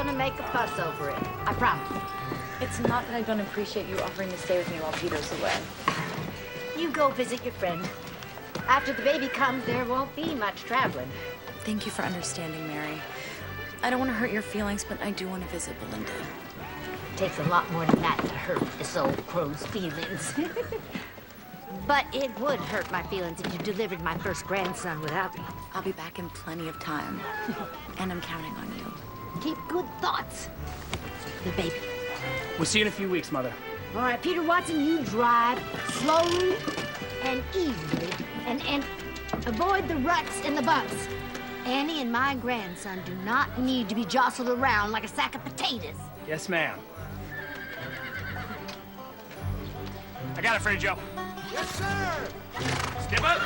gonna make a fuss over it. I promise. It's not that I don't appreciate you offering to stay with me while Peter's away. You go visit your friend. After the baby comes, there won't be much traveling. Thank you for understanding, Mary. I don't want to hurt your feelings, but I do want to visit Belinda. It takes a lot more than that to hurt this old crow's feelings. But it would hurt my feelings if you delivered my first grandson without me. I'll be back in plenty of time, and I'm counting on you. Keep good thoughts. The baby. We'll see you in a few weeks, Mother. All right, Peter Watson, you drive slowly and easily and avoid the ruts and the bumps. Annie and my grandson do not need to be jostled around like a sack of potatoes. Yes, ma'am. I got it for you, Joe. Yes, sir! Step up!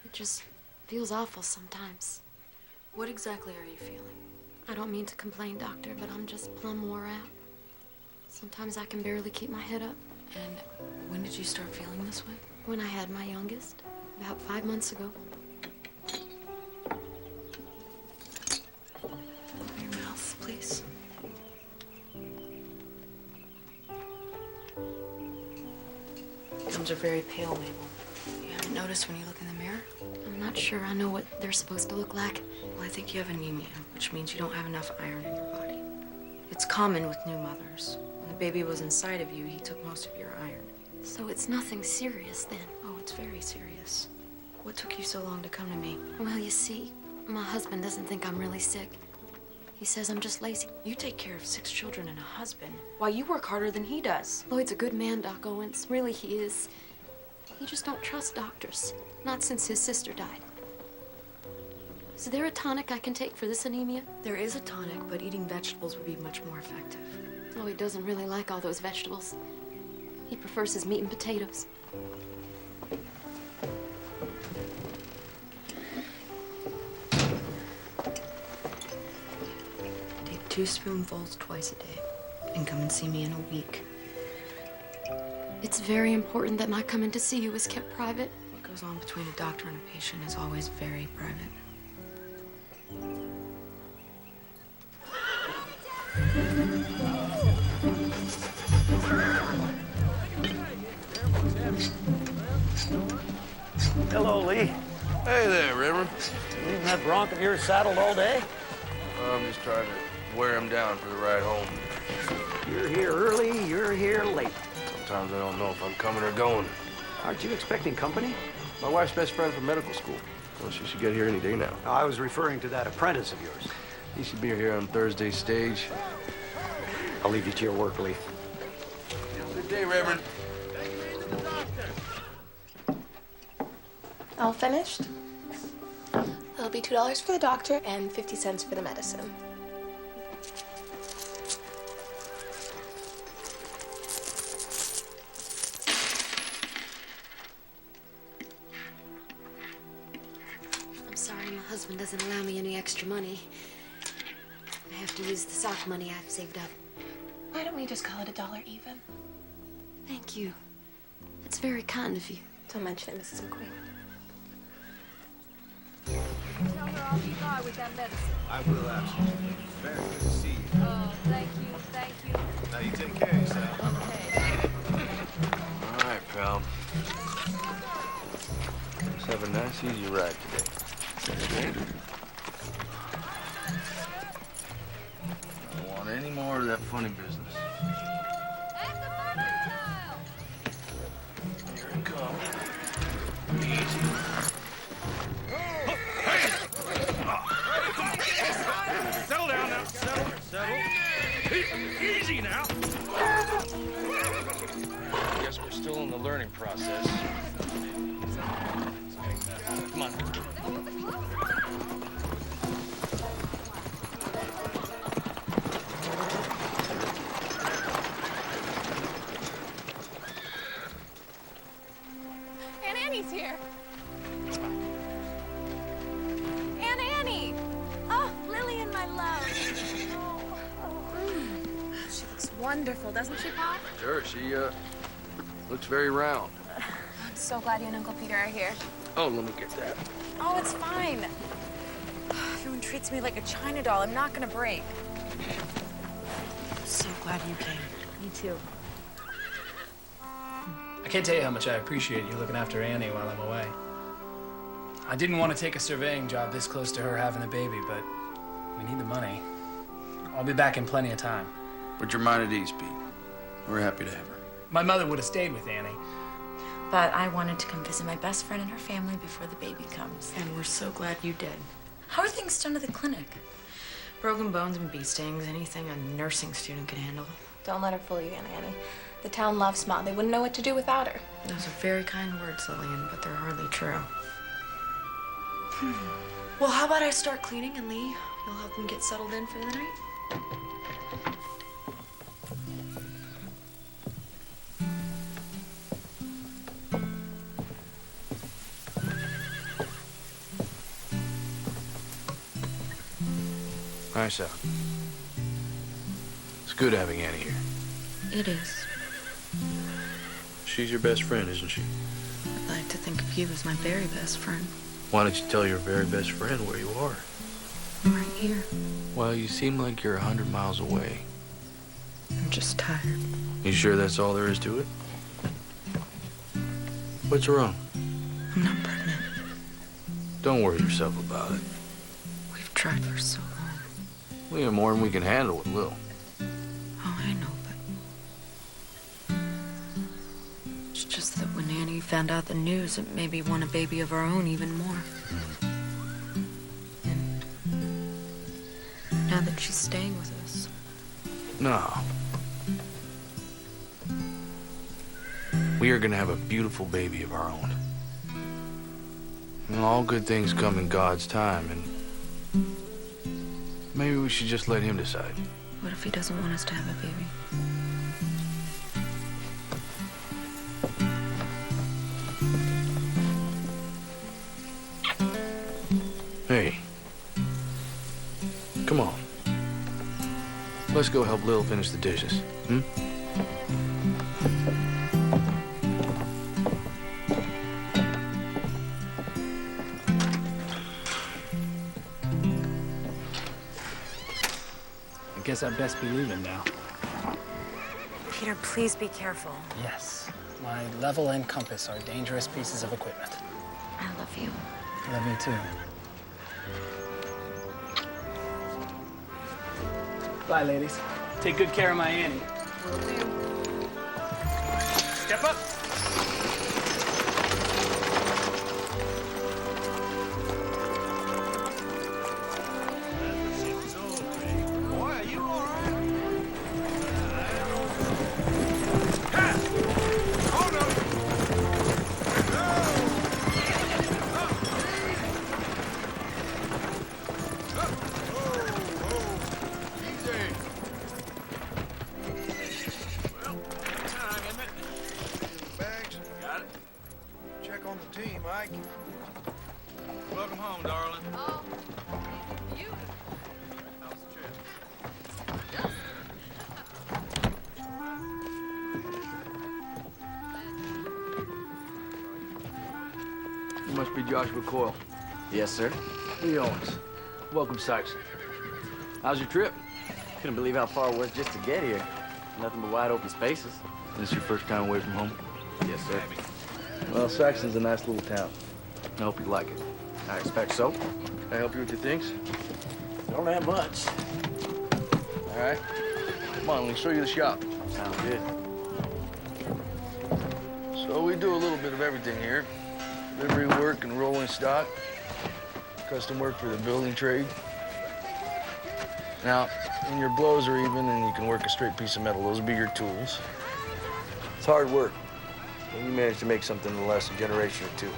It just feels awful sometimes. What exactly are you feeling? I don't mean to complain, Doctor, but I'm just plumb wore out. Sometimes I can barely keep my head up. And when did you start feeling this way? When I had my youngest, about 5 months ago. Open your mouth, please. Gums are very pale, Mabel. You haven't noticed when you look in the mirror? I'm not sure I know what they're supposed to look like. Well, I think you have anemia, which means you don't have enough iron in your body. It's common with new mothers. When the baby was inside of you, he took most of your iron. So it's nothing serious then? Oh, it's very serious. What took you so long to come to me? Well, you see, my husband doesn't think I'm really sick. He says I'm just lazy. You take care of 6 children and a husband. Why, you work harder than he does. Lloyd's a good man, Doc Owens. Really, he is. He just don't trust doctors. Not since his sister died. Is there a tonic I can take for this anemia? There is a tonic, but eating vegetables would be much more effective. Oh, he doesn't really like all those vegetables. He prefers his meat and potatoes. Take 2 spoonfuls twice a day, and come and see me in a week. It's very important that my coming to see you is kept private. What goes on between a doctor and a patient is always very private. Hello, Lee. Hey there, Reverend. Leaving that bronc of yours saddled all day? I'm just trying to wear him down for the ride home. You're here early, you're here late. Sometimes I don't know if I'm coming or going. Aren't you expecting company? My wife's best friend from medical school. Well, she should get here any day now. I was referring to that apprentice of yours. He should be here on Thursday's stage. I'll leave you to your work, Lee. Good day, Reverend. All finished? That'll be $2 for the doctor and 50 cents for the medicine. I'm sorry, my husband doesn't allow me any extra money. I have to use the sock money I've saved up. Why don't we just call it $1 even? Thank you. It's very kind of you. Don't mention it, Mrs. McQueen. Tell her I'll be by with that medicine. I will, absolutely. Very good to see you. Oh, thank you, thank you. Now you take care of yourself. Okay. All right, pal. Let's have a nice, easy ride today. I don't want any more of that funny business. At the mother child. Here it comes. Easy. Settle down now. Settle. Easy now. Guess we're still in the learning process. Come on. Aunt Annie's here. Aunt Annie! Oh, Lillian, my love. She looks wonderful, doesn't she, Pop? Sure, she, looks very round. I'm so glad you and Uncle Peter are here. Oh, let me get that. Oh, it's fine. Everyone treats me like a China doll. I'm not gonna break. I'm so glad you came. Me too. I can't tell you how much I appreciate you looking after Annie while I'm away. I didn't want to take a surveying job this close to her having a baby, but we need the money. I'll be back in plenty of time. Put your mind at ease, Pete. We're happy to have her. My mother would have stayed with Annie. But I wanted to come visit my best friend and her family before the baby comes. And we're so glad you did. How are things done at the clinic? Broken bones and bee stings, anything a nursing student can handle. Don't let her fool you, Aunt Annie. The town loves Mom. They wouldn't know what to do without her. Those are very kind words, Lillian, but they're hardly true. Well, how about I start cleaning and Lee, you'll help them get settled in for the night? Nice out. It's good having Annie here. It is. She's your best friend, isn't she? I'd like to think of you as my very best friend. Why don't you tell your very best friend where you are? I'm right here. Well, you seem like you're 100 miles away. I'm just tired. You sure that's all there is to it? What's wrong? I'm not pregnant. Don't worry yourself about it. We've tried for so long. We have more than we can handle with Lil. Oh, I know, but... It's just that when Annie found out the news, it made me want a baby of our own even more. And now that she's staying with us... No. We are gonna have a beautiful baby of our own. And all good things come in God's time, and maybe we should just let him decide. What if he doesn't want us to have a baby? Hey. Come on. Let's go help Lil finish the dishes, hmm? I guess I'd best be leaving now. Peter, please be careful. Yes. My level and compass are dangerous pieces of equipment. I love you. I love you too. Bye, ladies. Take good care of my Annie. Will do. Step up. Boy, are you all right? Hold up. Easy. Well, time, isn't it? Bags. Got it. Check on the team, Ike. Welcome home, darling. Oh, you. How's the trip? You must be Joshua Coyle. Yes, sir. Lee Owens. Welcome, Sykes. How's your trip? Couldn't believe how far it was just to get here. Nothing but wide open spaces. This your first time away from home? Yes, sir. Well, Saxon's a nice little town. I hope you like it. I expect so. Can I help you with your things? Don't have much. All right. Come on, let me show you the shop. Sounds good. So we do a little bit of everything here. Delivery work and rolling stock. Custom work for the building trade. Now, when your blows are even and you can work a straight piece of metal, those will be your tools. It's hard work. when you manage to make something in less than a generation or two.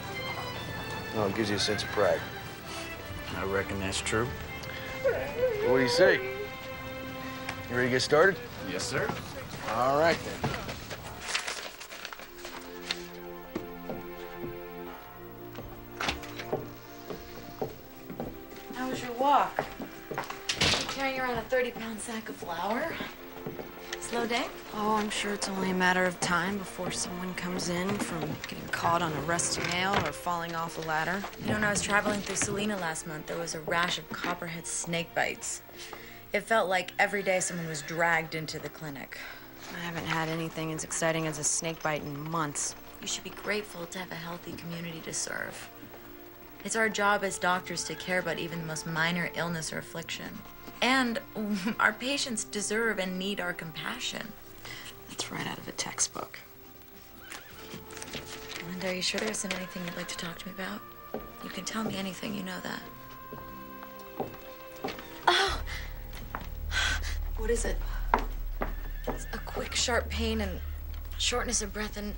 Well, it gives you a sense of pride. I reckon that's true. What do you say? You ready to get started? Yes, sir. All right, then. How was your walk? Carrying around a 30-pound sack of flour? Slow day? Oh, I'm sure it's only a matter of time before someone comes in from getting caught on a rusty nail or falling off a ladder. You know, when I was traveling through Salina last month, there was a rash of copperhead snake bites. It felt like every day someone was dragged into the clinic. I haven't had anything as exciting as a snake bite in months. You should be grateful to have a healthy community to serve. It's our job as doctors to care about even the most minor illness or affliction. And our patients deserve and need our compassion. That's right out of a textbook. Melinda, are you sure there isn't anything you'd like to talk to me about? You can tell me anything, you know that. Oh! What is it? It's a quick, sharp pain and shortness of breath and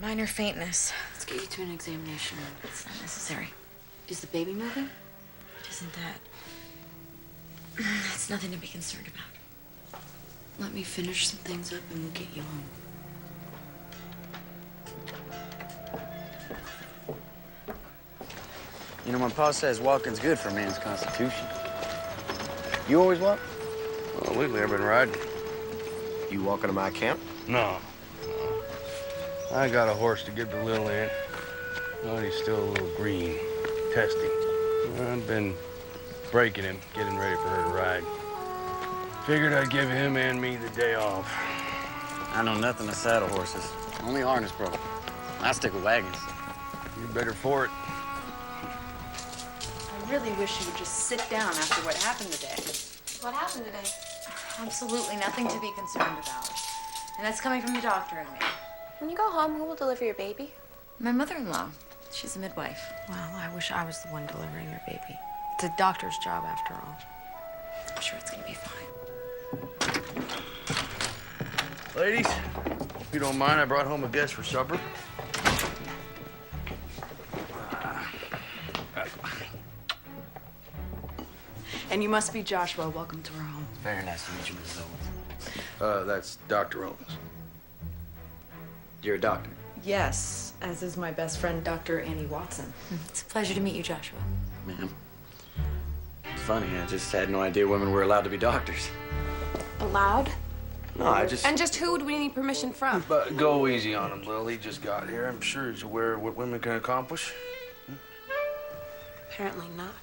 minor faintness. Let's get you to an examination. It's not necessary. Is the baby moving? It isn't that. It's nothing to be concerned about. Let me finish some things up and we'll get you home. You know, my pa says walking's good for a man's constitution. You always walk? Well, lately I've been riding. You walking to my camp? No. I got a horse to give to Lillian. Oh, he's still a little green, testy. I've been breaking him, getting ready for her to ride. Figured I'd give him and me the day off. I know nothing of saddle horses. Only harness broke. I stick with wagons. You're better for it. I really wish you would just sit down after what happened today. What happened today? Absolutely nothing to be concerned about. And that's coming from the doctor and me. When you go home, who will deliver your baby? My mother-in-law. She's a midwife. Well, I wish I was the one delivering your baby. It's a doctor's job after all. I'm sure it's gonna be fine. Ladies, if you don't mind, I brought home a guest for supper. And you must be Joshua. Welcome to our home. Very nice to meet you, Mrs. Owens. That's Dr. Owens. You're a doctor? Yes, as is my best friend, Dr. Annie Watson. It's a pleasure to meet you, Joshua. Ma'am. It's funny, I just had no idea women were allowed to be doctors. Allowed? No, I just... And just who would we need permission from? But go easy on him, Lil. He just got here. I'm sure he's aware of what women can accomplish. Apparently not.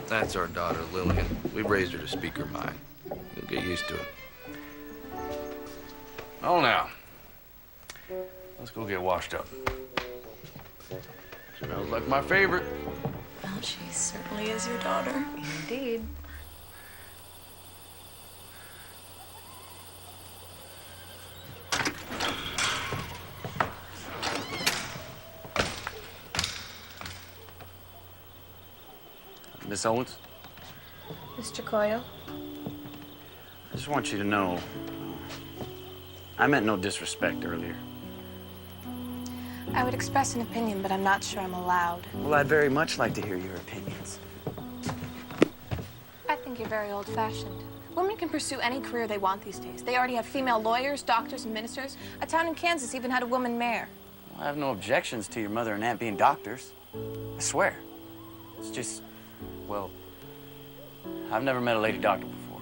That's our daughter, Lillian. We raised her to speak her mind. You'll get used to it. Oh, now. Let's go get washed up. Smells like my favorite. Well, she certainly is your daughter. Indeed. Miss Owens? Mr. Coyle? I just want you to know, I meant no disrespect earlier. I would express an opinion, but I'm not sure I'm allowed. Well, I'd very much like to hear your opinions. I think you're very old-fashioned. Women can pursue any career they want these days. They already have female lawyers, doctors, and ministers. A town in Kansas even had a woman mayor. Well, I have no objections to your mother and aunt being doctors. I swear. It's just, well, I've never met a lady doctor before.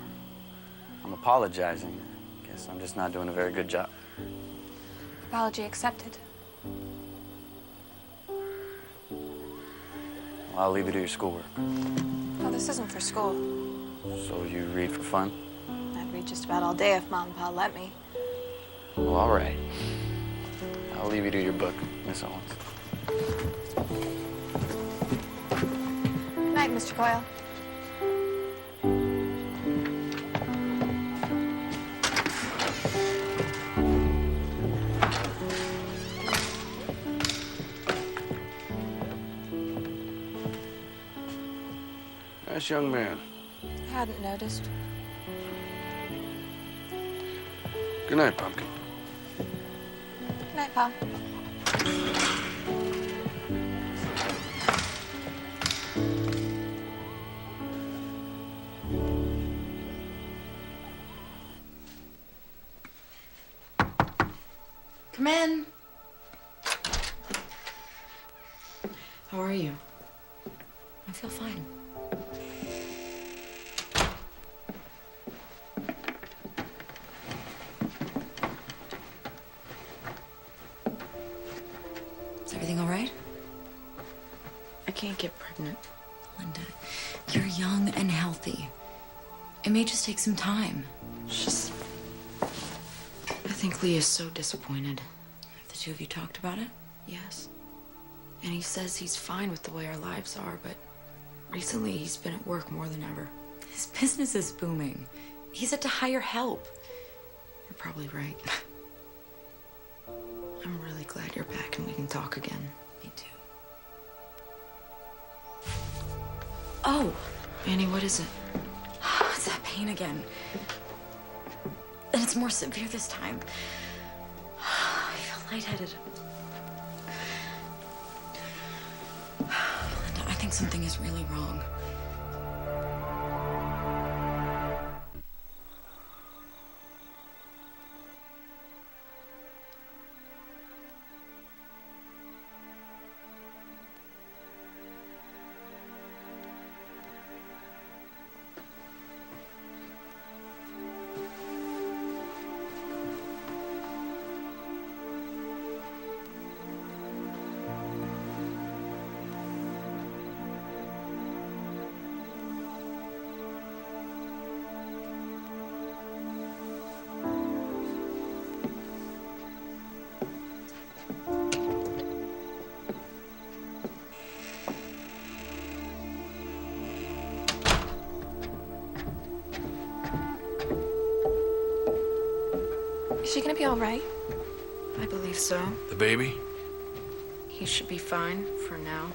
I'm apologizing. I guess I'm just not doing a very good job. Apology accepted. Well, I'll leave you to your schoolwork. Oh, this isn't for school. So you read for fun? I'd read just about all day if Mom and Pa let me. Well, all right. I'll leave you to your book, Miss Owens. Good night, Mr. Coyle. Nice young man. I hadn't noticed. Good night, Pumpkin. Good night, Pa. Come in. How are you? I feel fine. Is everything all right? I can't get pregnant. Linda, you're young and healthy. It may just take some time. Just... I think Lee is so disappointed. Have the two of you talked about it? Yes. And he says he's fine with the way our lives are, but recently he's been at work more than ever. His business is booming. He's had to hire help. You're probably right. I'm really glad you're back and we can talk again. Me too. Oh, Annie, what is it? It's that pain again. And it's more severe this time. I feel lightheaded. Linda, I think something is really wrong. Is she gonna be all right? I believe so. The baby? He should be fine for now.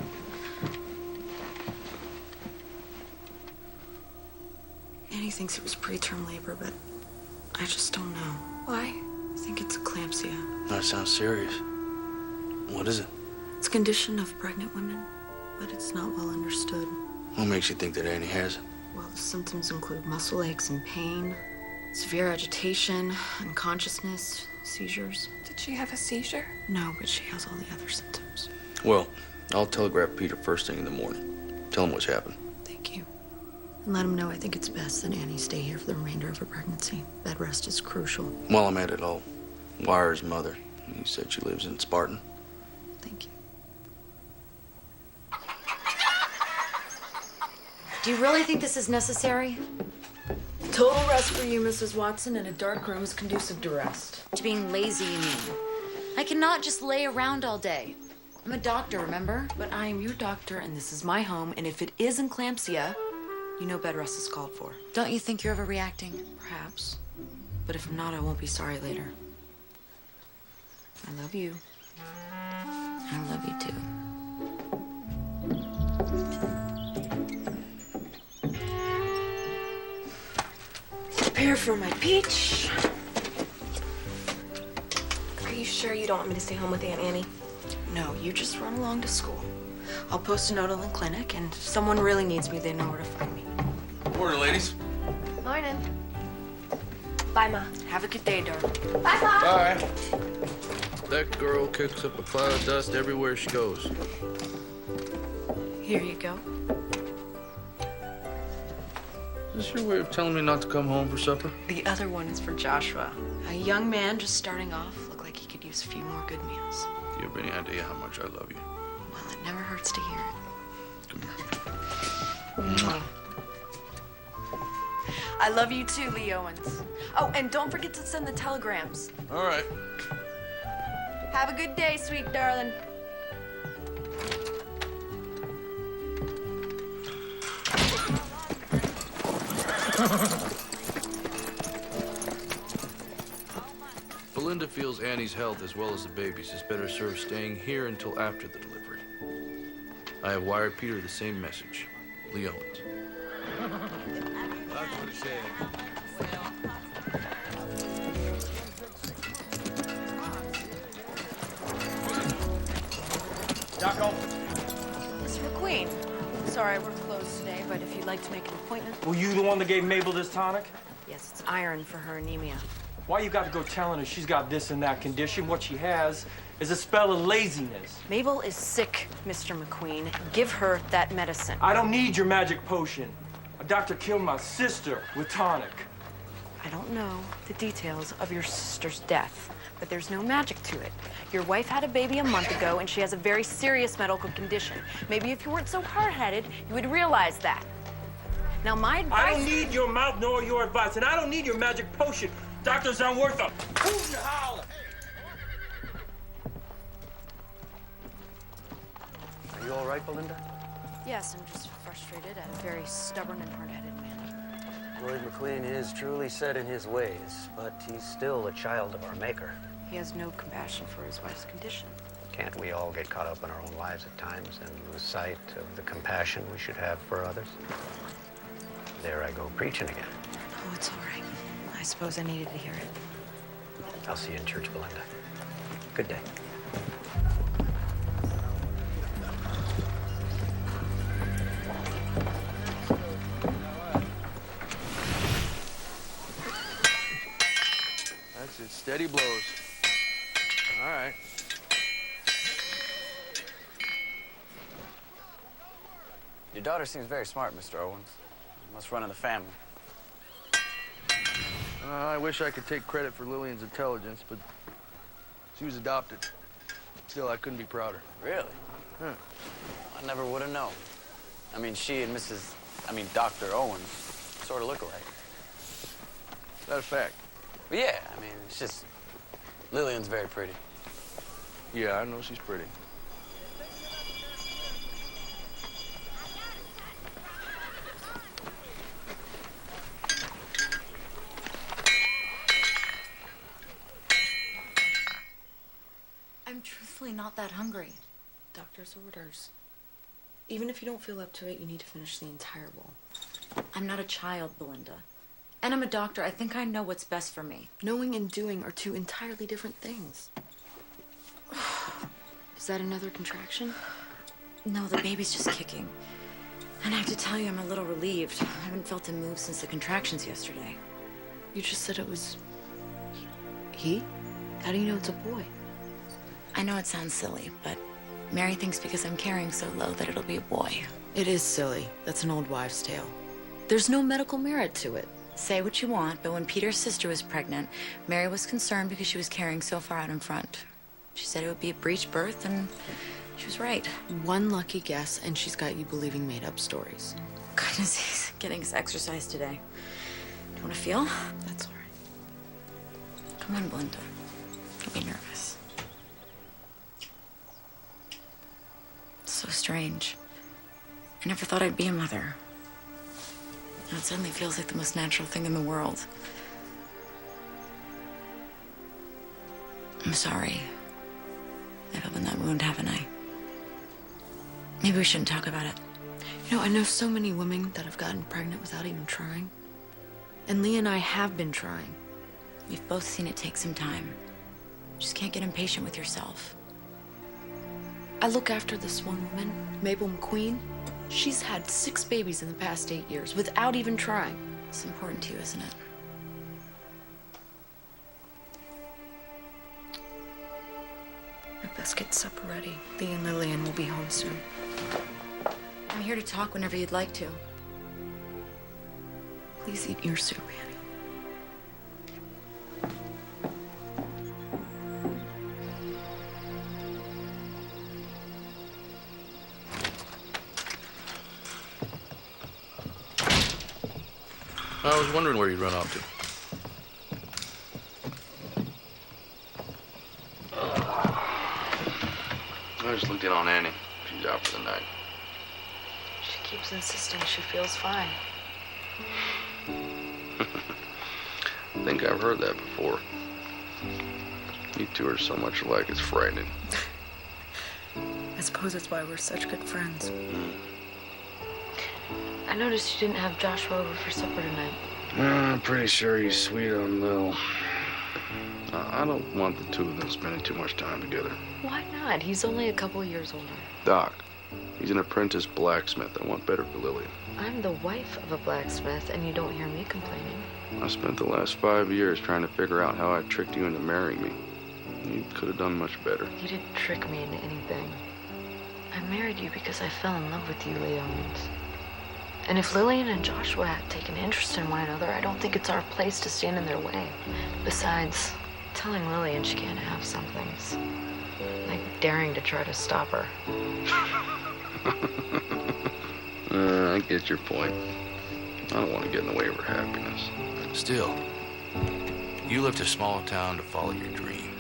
Annie thinks it was preterm labor, but I just don't know. Why? I think it's eclampsia. That sounds serious. What is it? It's a condition of pregnant women, but it's not well understood. What makes you think that Annie has it? Well, the symptoms include muscle aches and pain, severe agitation, unconsciousness, seizures. Did she have a seizure? No, but she has all the other symptoms. Well, I'll telegraph Peter first thing in the morning. Tell him what's happened. Thank you. And let him know I think it's best that Annie stay here for the remainder of her pregnancy. Bed rest is crucial. While I'm at it, I'll wire his mother. He said she lives in Spartan. Thank you. Do you really think this is necessary? Total rest for you, Mrs. Watson, and a dark room is conducive to rest. To being lazy, you mean? I cannot just lay around all day. I'm a doctor, remember? But I am your doctor, and this is my home, and if it is eclampsia, you know bed rest is called for. Don't you think you're overreacting? Perhaps. But if not, I won't be sorry later. I love you. I love you too. Prepare for my peach. Are you sure you don't want me to stay home with Aunt Annie? No, you just run along to school. I'll post a note on the clinic, and if someone really needs me, they know where to find me. Morning, ladies. Morning. Bye, Ma. Have a good day, darling. Bye, Ma. Bye. That girl kicks up a cloud of dust everywhere she goes. Here you go. Is this your way of telling me not to come home for supper? The other one is for Joshua. A young man just starting off. Looked like he could use a few more good meals. Do you have any idea how much I love you? Well, it never hurts to hear it. Come here. I love you too, Lee Owens. Oh, and don't forget to send the telegrams. All right. Have a good day, sweet darling. Belinda feels Annie's health as well as the baby's is better served staying here until after the delivery. I have wired Peter the same message. Lee Owens. That's what he said. Doc Owen. Mr. McQueen, sorry we're closed today, but if you'd like to make an appointment. Were you the one that gave Mabel this tonic? Yes, it's iron for her anemia. Why you got to go telling her she's got this and that condition? What she has is a spell of laziness. Mabel is sick, Mr. McQueen. Give her that medicine. I don't need your magic potion. A doctor killed my sister with tonic. I don't know the details of your sister's death, but there's no magic to it. Your wife had a baby a month ago, and she has a very serious medical condition. Maybe if you weren't so hard-headed, you would realize that. Now, my advice... I don't need your mouth nor your advice, and I don't need your magic potion. Doctors aren't worth a hoot and holler. Are you all right, Belinda? Yes, I'm just frustrated at a very stubborn and hard-headed man. Lloyd McQueen is truly set in his ways, but he's still a child of our maker. He has no compassion for his wife's condition. Can't we all get caught up in our own lives at times and lose sight of the compassion we should have for others? There I go preaching again. Oh, it's all right. I suppose I needed to hear it. I'll see you in church, Belinda. Good day. That's it. Steady blows. All right. Your daughter seems very smart, Mr. Owens. Must run in the family. I wish I could take credit for Lillian's intelligence, but she was adopted. Still, I couldn't be prouder. Really? Huh. I never would have known. I mean, she and Dr. Owens sort of look alike. Is that a fact? But yeah, I mean, it's just, Lillian's very pretty. Yeah, I know she's pretty. I'm truthfully not that hungry. Doctor's orders. Even if you don't feel up to it, you need to finish the entire bowl. I'm not a child, Belinda. And I'm a doctor. I think I know what's best for me. Knowing and doing are two entirely different things. Is that another contraction? No, the baby's just kicking. And I have to tell you, I'm a little relieved. I haven't felt him move since the contractions yesterday. You just said it was... he? How do you know it's a boy? I know it sounds silly, but Mary thinks because I'm carrying so low that it'll be a boy. It is silly. That's an old wives' tale. There's no medical merit to it. Say what you want, but when Peter's sister was pregnant, Mary was concerned because she was carrying so far out in front. She said it would be a breech birth, and she was right. One lucky guess, and she's got you believing made-up stories. Goodness, he's getting his exercise today. Do you want to feel? That's all right. Come on, Belinda. Don't be nervous. It's so strange. I never thought I'd be a mother. Now it suddenly feels like the most natural thing in the world. I'm sorry. I've opened that wound, haven't I? Maybe we shouldn't talk about it. You know, I know so many women that have gotten pregnant without even trying. And Lee and I have been trying. We've both seen it take some time. You just can't get impatient with yourself. I look after this one woman, Mabel McQueen. She's had 6 babies in the past 8 years without even trying. It's important to you, isn't it? I best get supper ready. Lee and Lillian will be home soon. I'm here to talk whenever you'd like to. Please eat your soup, Annie. I was wondering where you'd run off to. I just looked in on Annie. She's out for the night. She keeps insisting she feels fine. I think I've heard that before. You two are so much alike, it's frightening. I suppose that's why we're such good friends. I noticed you didn't have Joshua over for supper tonight. I'm pretty sure he's sweet on Lil. I don't want the two of them spending too much time together. Why not? He's only a couple years older. Doc, he's an apprentice blacksmith. I want better for Lillian. I'm the wife of a blacksmith, and you don't hear me complaining. I spent the last 5 years trying to figure out how I tricked you into marrying me. You could have done much better. You didn't trick me into anything. I married you because I fell in love with you, Lee Owens. And if Lillian and Joshua had taken interest in one another, I don't think it's our place to stand in their way. Besides, telling Lillian she can't have some things, like daring to try to stop her. I get your point. I don't want to get in the way of her happiness. Still, you left a small town to follow your dream.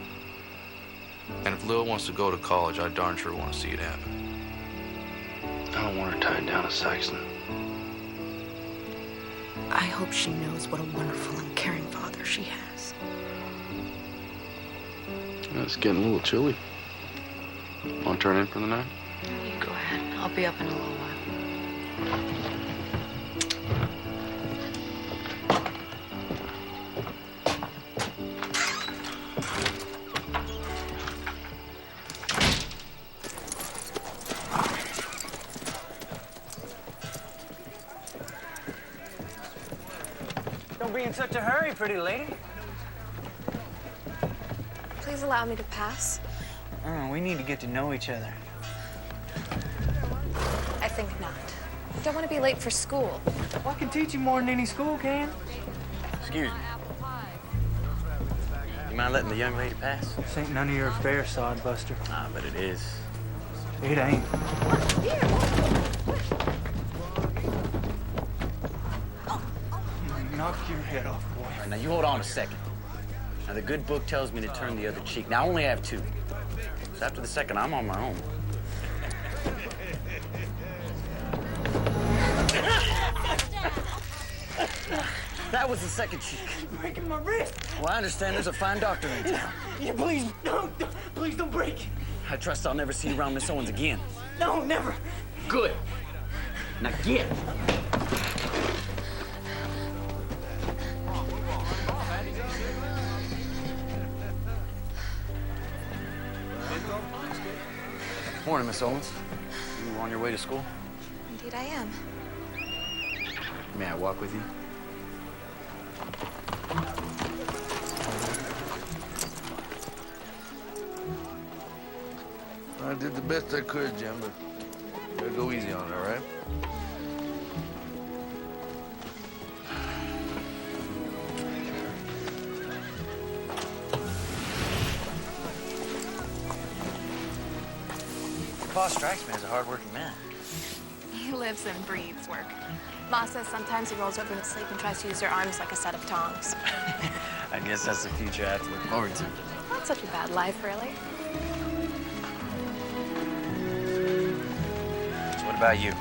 And if Lil wants to go to college, I darn sure want to see it happen. I don't want her tied down to Saxon. I hope she knows what a wonderful and caring father she has. It's getting a little chilly. Want to turn in for the night? You go ahead. I'll be up in a little while. Don't be in such a hurry, pretty lady. Please allow me to pass. Oh, we need to get to know each other. I think not. I don't want to be late for school. Well, I can teach you more than any school can. Excuse me. You mind letting the young lady pass? This ain't none of your affair, sodbuster. Ah, but it is. It ain't. Knock your head off, boy. All right, now you hold on a second. Now the good book tells me to turn the other cheek. Now I only have two. So after the second, I'm on my own. That was the second cheek. You're breaking my wrist. Well, I understand there's a fine doctor in town. Yeah, please don't break it. I trust I'll never see you around Miss Owens again. No, never. Good. Now get. Morning, Miss Owens. You on your way to school? Indeed I am. May I walk with you? I did the best I could, Jim, but you gotta go easy on it, all right? Pa strikes me as a hard-working man. He lives and breathes work. Ma says sometimes he rolls over in his sleep and tries to use her arms like a set of tongs. I guess that's the future I have to look forward to. Not such a bad life, really. So what about you? You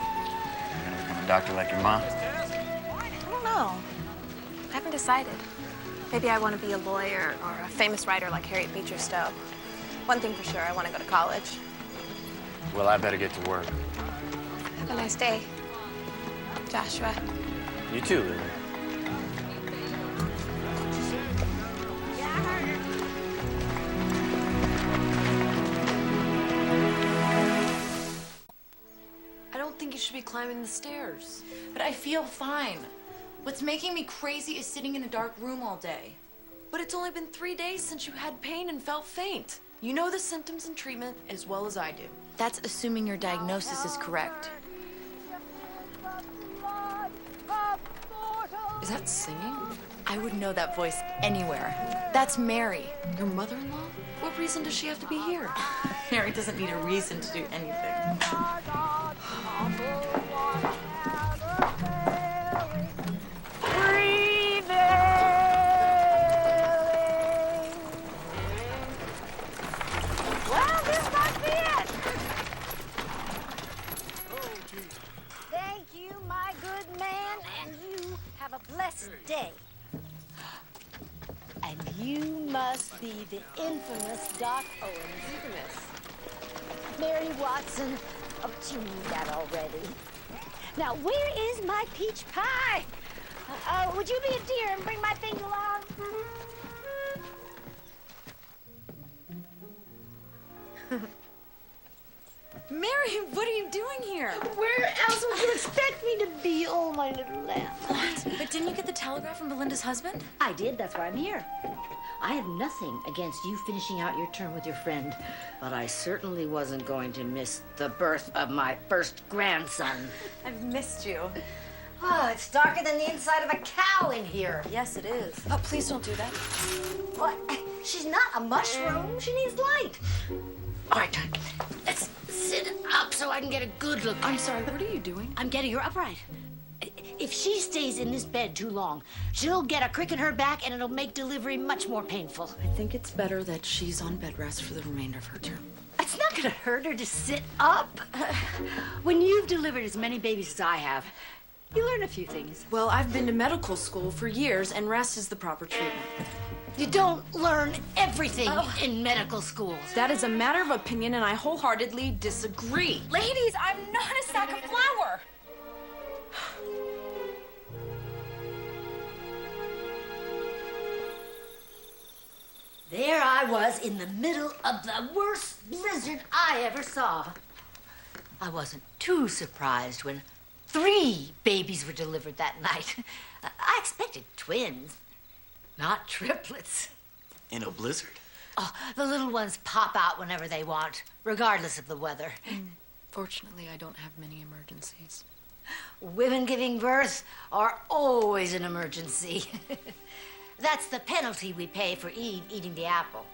gonna become a doctor like your mom? I don't know. I haven't decided. Maybe I want to be a lawyer or a famous writer like Harriet Beecher Stowe. One thing for sure, I want to go to college. Well, I better get to work. Have a nice day, Joshua. You too, Lily. I don't think you should be climbing the stairs. But I feel fine. What's making me crazy is sitting in a dark room all day. But it's only been 3 days since you had pain and felt faint. You know the symptoms and treatment as well as I do. That's assuming your diagnosis is correct. Is that singing? I would know that voice anywhere. That's Mary. Your mother-in-law? What reason does she have to be here? Mary doesn't need a reason to do anything. Well, this must be it. Thank you, my good man, and you have a blessed day. And you must be the infamous Doc Owens. Infamous? Mary Watson. Oh, you knew that already. Now, where is my peach pie? Would you be a dear and bring my things along? Mary, what are you doing here? Where else would you expect me to be? Oh, my little lamb. But didn't you get the telegram from Belinda's husband? I did. That's why I'm here. I have nothing against you finishing out your term with your friend, but I certainly wasn't going to miss the birth of my first grandson. I've missed you. Oh, it's darker than the inside of a cow in here. Yes, it is. Oh, please don't do that. What? She's not a mushroom. She needs light. All right, let's sit up so I can get a good look. I'm sorry, what are you doing? I'm getting her upright. If she stays in this bed too long, she'll get a crick in her back and it'll make delivery much more painful. I think it's better that she's on bed rest for the remainder of her term. It's not gonna hurt her to sit up. When you've delivered as many babies as I have, you learn a few things. Well, I've been to medical school for years, and rest is the proper treatment. You don't learn everything in medical school. That is a matter of opinion, and I wholeheartedly disagree. Ladies, I'm not a sack of flour. There I was in the middle of the worst blizzard I ever saw. I wasn't too surprised when 3 babies were delivered that night. I expected twins, not triplets. In a blizzard? Oh, the little ones pop out whenever they want, regardless of the weather. Fortunately, I don't have many emergencies. Women giving birth are always an emergency. That's the penalty we pay for Eve eating the apple.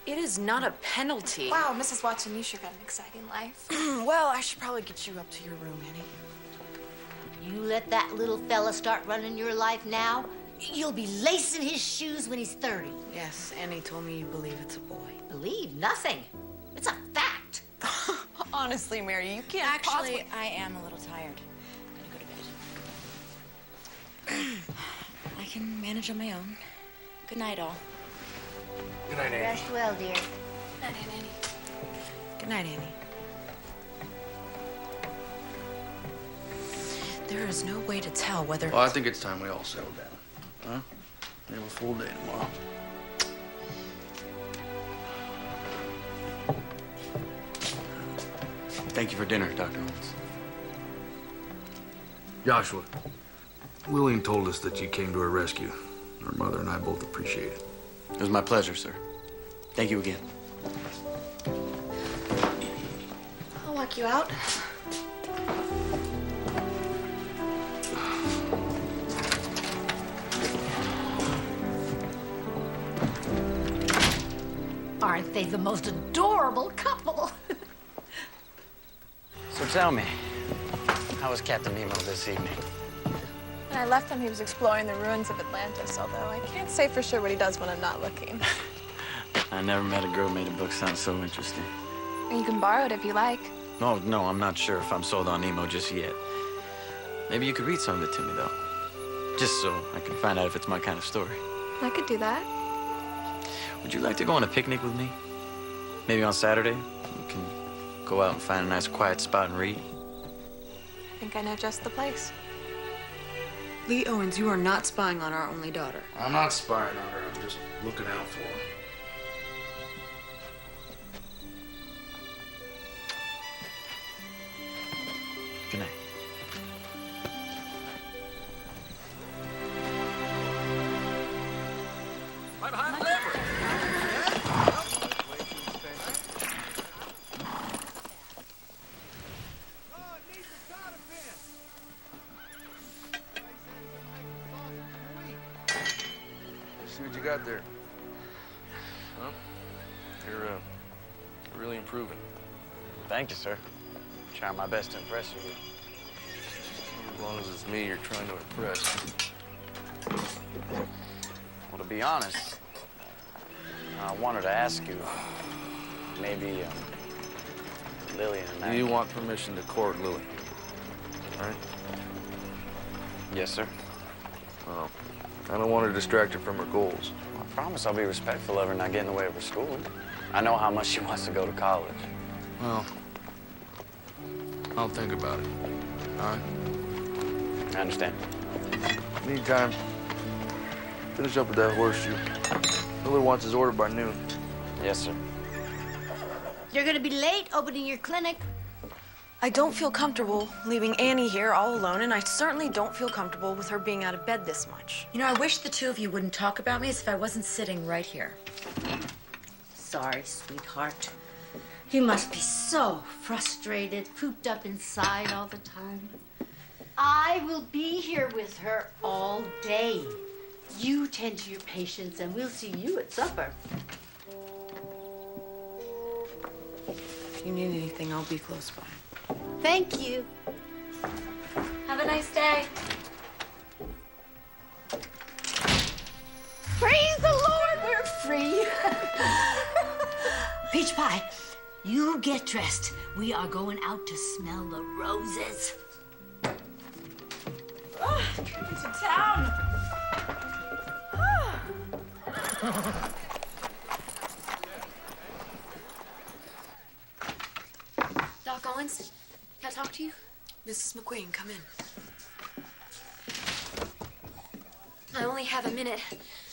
It is not a penalty. Wow, Mrs. Watson, you sure got an exciting life. Well, I should probably get you up to your room, Annie. You let that little fella start running your life now, you'll be lacing his shoes when he's 30. Yes, Annie told me you believe it's a boy. Believe nothing. It's a fact. Honestly, Mary, you can't Actually, I am a little tired. I'm gonna go to bed. I can manage on my own. Good night, all. Good night, Annie. Rest well, dear. Good night, Annie. Good night, Annie. There is no way to tell whether... Well, I think it's time we all settle down. Huh? We have a full day tomorrow. Thank you for dinner, Dr. Owens. Joshua, Lillian told us that you came to her rescue. Her mother and I both appreciate it. It was my pleasure, sir. Thank you again. I'll walk you out. Aren't they the most adorable couple? So tell me, how was Captain Nemo this evening? When I left him, he was exploring the ruins of Atlantis, although I can't say for sure what he does when I'm not looking. I never met a girl who made a book sound so interesting. You can borrow it if you like. No, I'm not sure if I'm sold on Nemo just yet. Maybe you could read some of it to me, though. Just so I can find out if it's my kind of story. I could do that. Would you like to go on a picnic with me? Maybe on Saturday? We can go out and find a nice quiet spot and read. I think I know just the place. Lee Owens, you are not spying on our only daughter. I'm not spying on her. I'm just looking out for her. Good night. Right behind the lever. See what you got there. Well, you're really improving. Thank you, sir. Trying my best to impress you. As long as it's me you're trying to impress. Well, to be honest, I wanted to ask you, maybe Lillian and I... You want permission to court Lily, right? Yes, sir. Well, I don't want to distract her from her goals. I promise I'll be respectful of her and not get in the way of her schooling. I know how much she wants to go to college. Well, I'll think about it. All right? I understand. Meantime, finish up with that horseshoe. Miller wants his order by noon. Yes, sir. You're gonna be late opening your clinic. I don't feel comfortable leaving Annie here all alone, and I certainly don't feel comfortable with her being out of bed this much. You know, I wish the two of you wouldn't talk about me as if I wasn't sitting right here. Sorry, sweetheart. You must be so frustrated, cooped up inside all the time. I will be here with her all day. You tend to your patients, and we'll see you at supper. If you need anything, I'll be close by. Thank you. Have a nice day. Praise the Lord, we're free. Peach pie, you get dressed. We are going out to smell the roses. Oh, coming to town. Doc Owens, can I talk to you? Mrs. McQueen, come in. I only have a minute.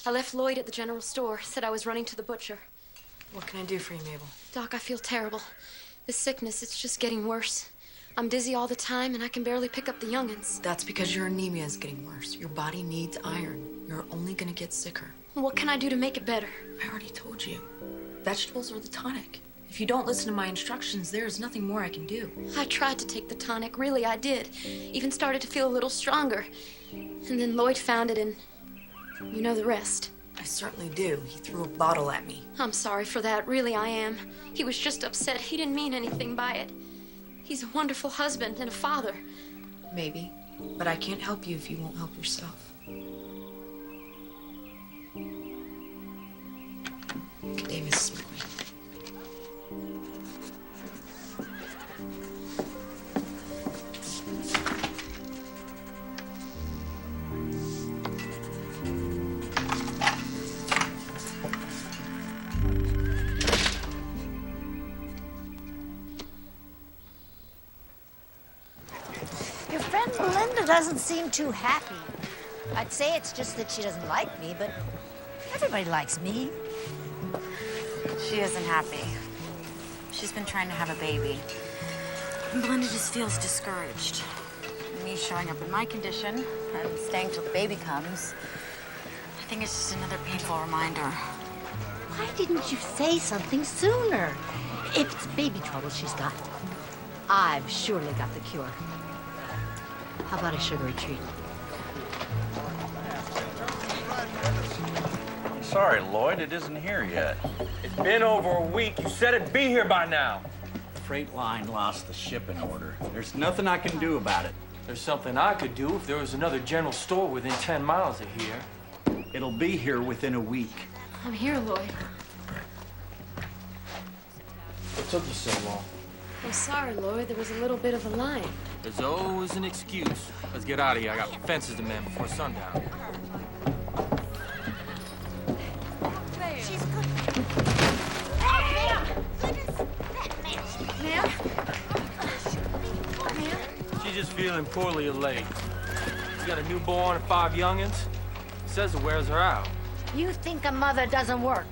I left Lloyd at the general store, said I was running to the butcher. What can I do for you, Mabel? Doc, I feel terrible. This sickness, it's just getting worse. I'm dizzy all the time, and I can barely pick up the young'uns. That's because your anemia is getting worse. Your body needs iron. You're only gonna get sicker. What can I do to make it better? I already told you. Vegetables are the tonic. If you don't listen to my instructions, there's nothing more I can do. I tried to take the tonic, really I did. Even started to feel a little stronger. And then Lloyd found it, and you know the rest. I certainly do. He threw a bottle at me. I'm sorry for that, really I am. He was just upset. He didn't mean anything by it. He's a wonderful husband and a father. Maybe, but I can't help you if you won't help yourself. Good day, Mrs. McQueen. Your friend Melinda doesn't seem too happy. I'd say it's just that she doesn't like me, but everybody likes me. She isn't happy. She's been trying to have a baby. And Belinda just feels discouraged. Me showing up in my condition and staying till the baby comes, I think it's just another painful reminder. Why didn't you say something sooner? If it's baby trouble she's got, I've surely got the cure. How about a sugary treat? Sorry, Lloyd, it isn't here yet. It's been over a week. You said it'd be here by now. Freight line lost the shipping order. There's nothing I can do about it. There's something I could do if there was another general store within 10 miles of here. It'll be here within a week. I'm here, Lloyd. What took you so long? I'm sorry, Lloyd. There was a little bit of a line. There's always an excuse. Let's get out of here. I got fences to mend before sundown. She's good. Ma'am! Ma'am? Ma'am? She's just feeling poorly of late. She's got a newborn and 5 youngins. Says it wears her out. You think a mother doesn't work?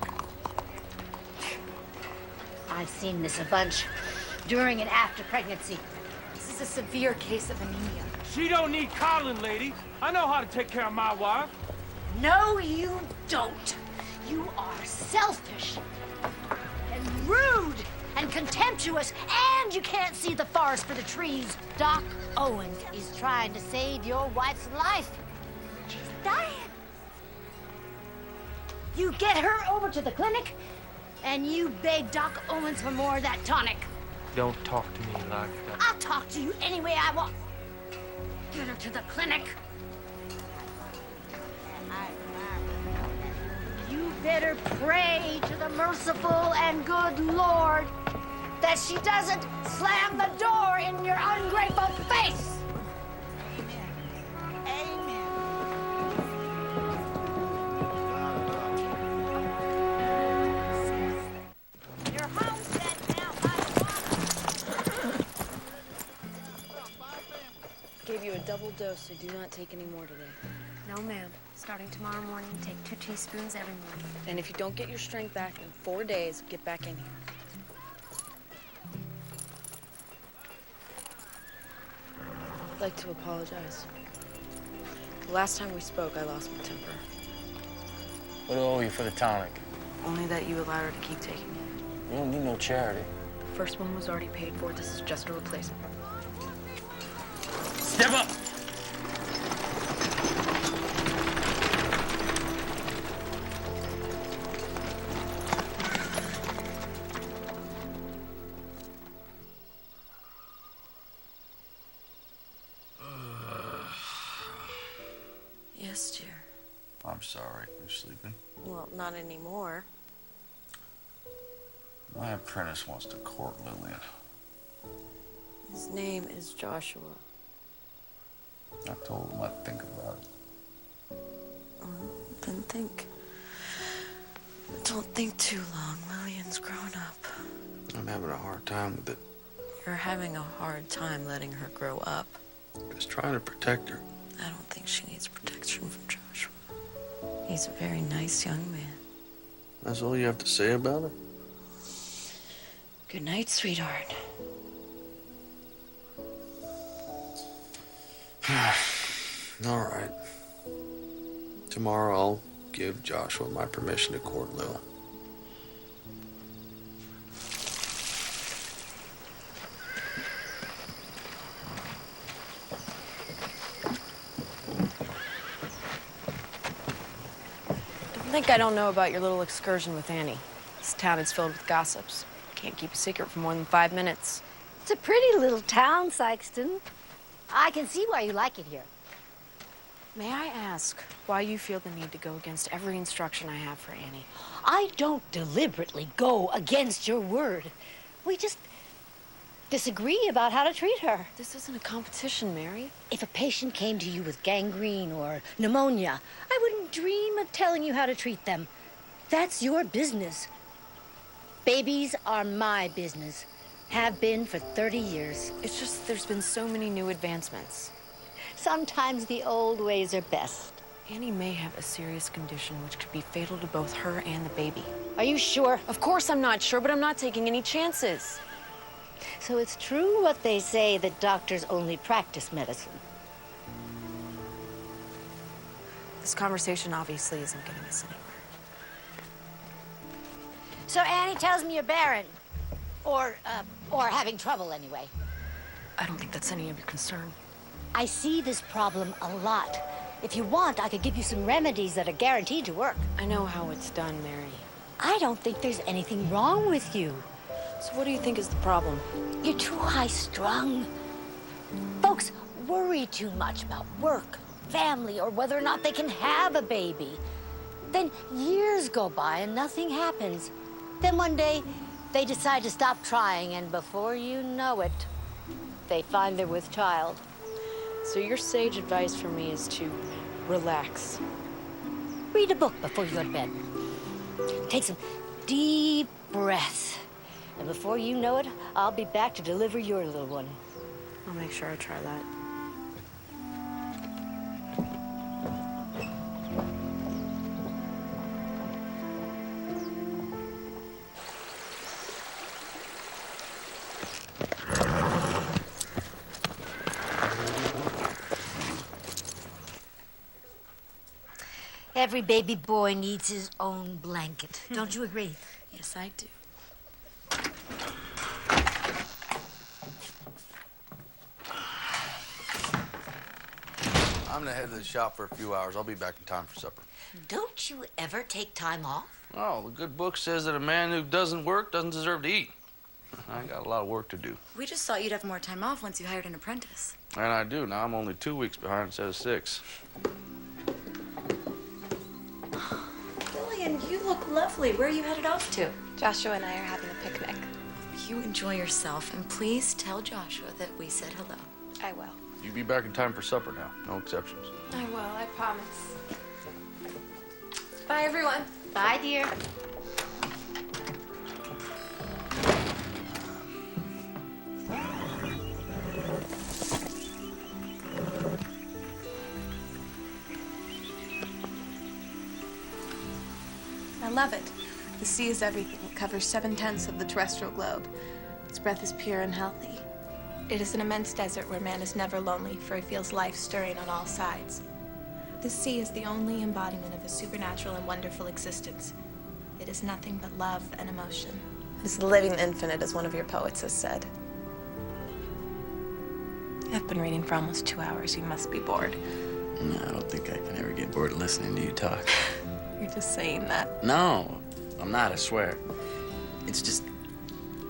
I've seen this a bunch during and after pregnancy. This is a severe case of anemia. She don't need coddling, lady. I know how to take care of my wife. No, you don't. You are selfish and rude and contemptuous, and you can't see the forest for the trees. Doc Owens is trying to save your wife's life. She's dying. You get her over to the clinic, and you beg Doc Owens for more of that tonic. Don't talk to me like that. I'll talk to you any way I want. Get her to the clinic. You better pray to the merciful and good Lord that she doesn't slam the door in your ungrateful face. Amen. Your homestead now. Gave you a double dose, so do not take any more today. No, ma'am. Starting tomorrow morning, take 2 teaspoons every morning. And if you don't get your strength back in 4 days, get back in here. I'd like to apologize. The last time we spoke, I lost my temper. What do I owe you for the tonic? Only that you allowed her to keep taking it. You don't need no charity. The first one was already paid for. This is just a replacement. Step up! Yes, dear. I'm sorry. You sleeping? Well, not anymore. My apprentice wants to court Lillian. His name is Joshua. I told him I'd think about it. Then think. Don't think too long. Lillian's grown up. I'm having a hard time with it. You're having a hard time letting her grow up. Just trying to protect her. I don't think she needs protection from Joshua. He's a very nice young man. That's all you have to say about her? Good night, sweetheart. All right. Tomorrow I'll give Joshua my permission to court Lil. Don't think I don't know about your little excursion with Annie. This town is filled with gossips. Can't keep a secret for more than 5 minutes. It's a pretty little town, Sykeston. I can see why you like it here. May I ask why you feel the need to go against every instruction I have for Annie? I don't deliberately go against your word. We just disagree about how to treat her. This isn't a competition, Mary. If a patient came to you with gangrene or pneumonia, I wouldn't dream of telling you how to treat them. That's your business. Babies are my business. Have been for 30 years. It's just there's been so many new advancements. Sometimes the old ways are best. Annie may have a serious condition which could be fatal to both her and the baby. Are you sure? Of course I'm not sure, but I'm not taking any chances. So it's true what they say that doctors only practice medicine. This conversation obviously isn't getting us anywhere. So Annie tells me you're barren. Or having trouble anyway. I don't think that's any of your concern. I see this problem a lot. If you want, I could give you some remedies that are guaranteed to work. I know how it's done, Mary. I don't think there's anything wrong with you. So what do you think is the problem? You're too high-strung. Folks worry too much about work, family, or whether or not they can have a baby. Then years go by and nothing happens. Then one day, they decide to stop trying, and before you know it, they find they're with child. So your sage advice for me is to relax. Read a book before you go to bed. Take some deep breaths. And before you know it, I'll be back to deliver your little one. I'll make sure I try that. Every baby boy needs his own blanket. Don't you agree? Yes, I do. I'm gonna head to the shop for a few hours. I'll be back in time for supper. Don't you ever take time off? Oh, the good book says that a man who doesn't work doesn't deserve to eat. I got a lot of work to do. We just thought you'd have more time off once you hired an apprentice. And I do. Now I'm only 2 weeks behind instead of 6. Lillian, you look lovely. Where are you headed off to? Joshua and I are having a picnic. You enjoy yourself, and please tell Joshua that we said hello. I will. You be back in time for supper now. No exceptions. I will, I promise. Bye, everyone. Bye, dear. I love it. The sea is everything. It covers 7/10 of the terrestrial globe. Its breath is pure and healthy. It is an immense desert where man is never lonely, for he feels life stirring on all sides. The sea is the only embodiment of a supernatural and wonderful existence. It is nothing but love and emotion. It is the living infinite, as one of your poets has said. I've been reading for almost 2 hours. You must be bored. No, I don't think I can ever get bored listening to you talk. You're just saying that. No, I'm not, I swear. It's just,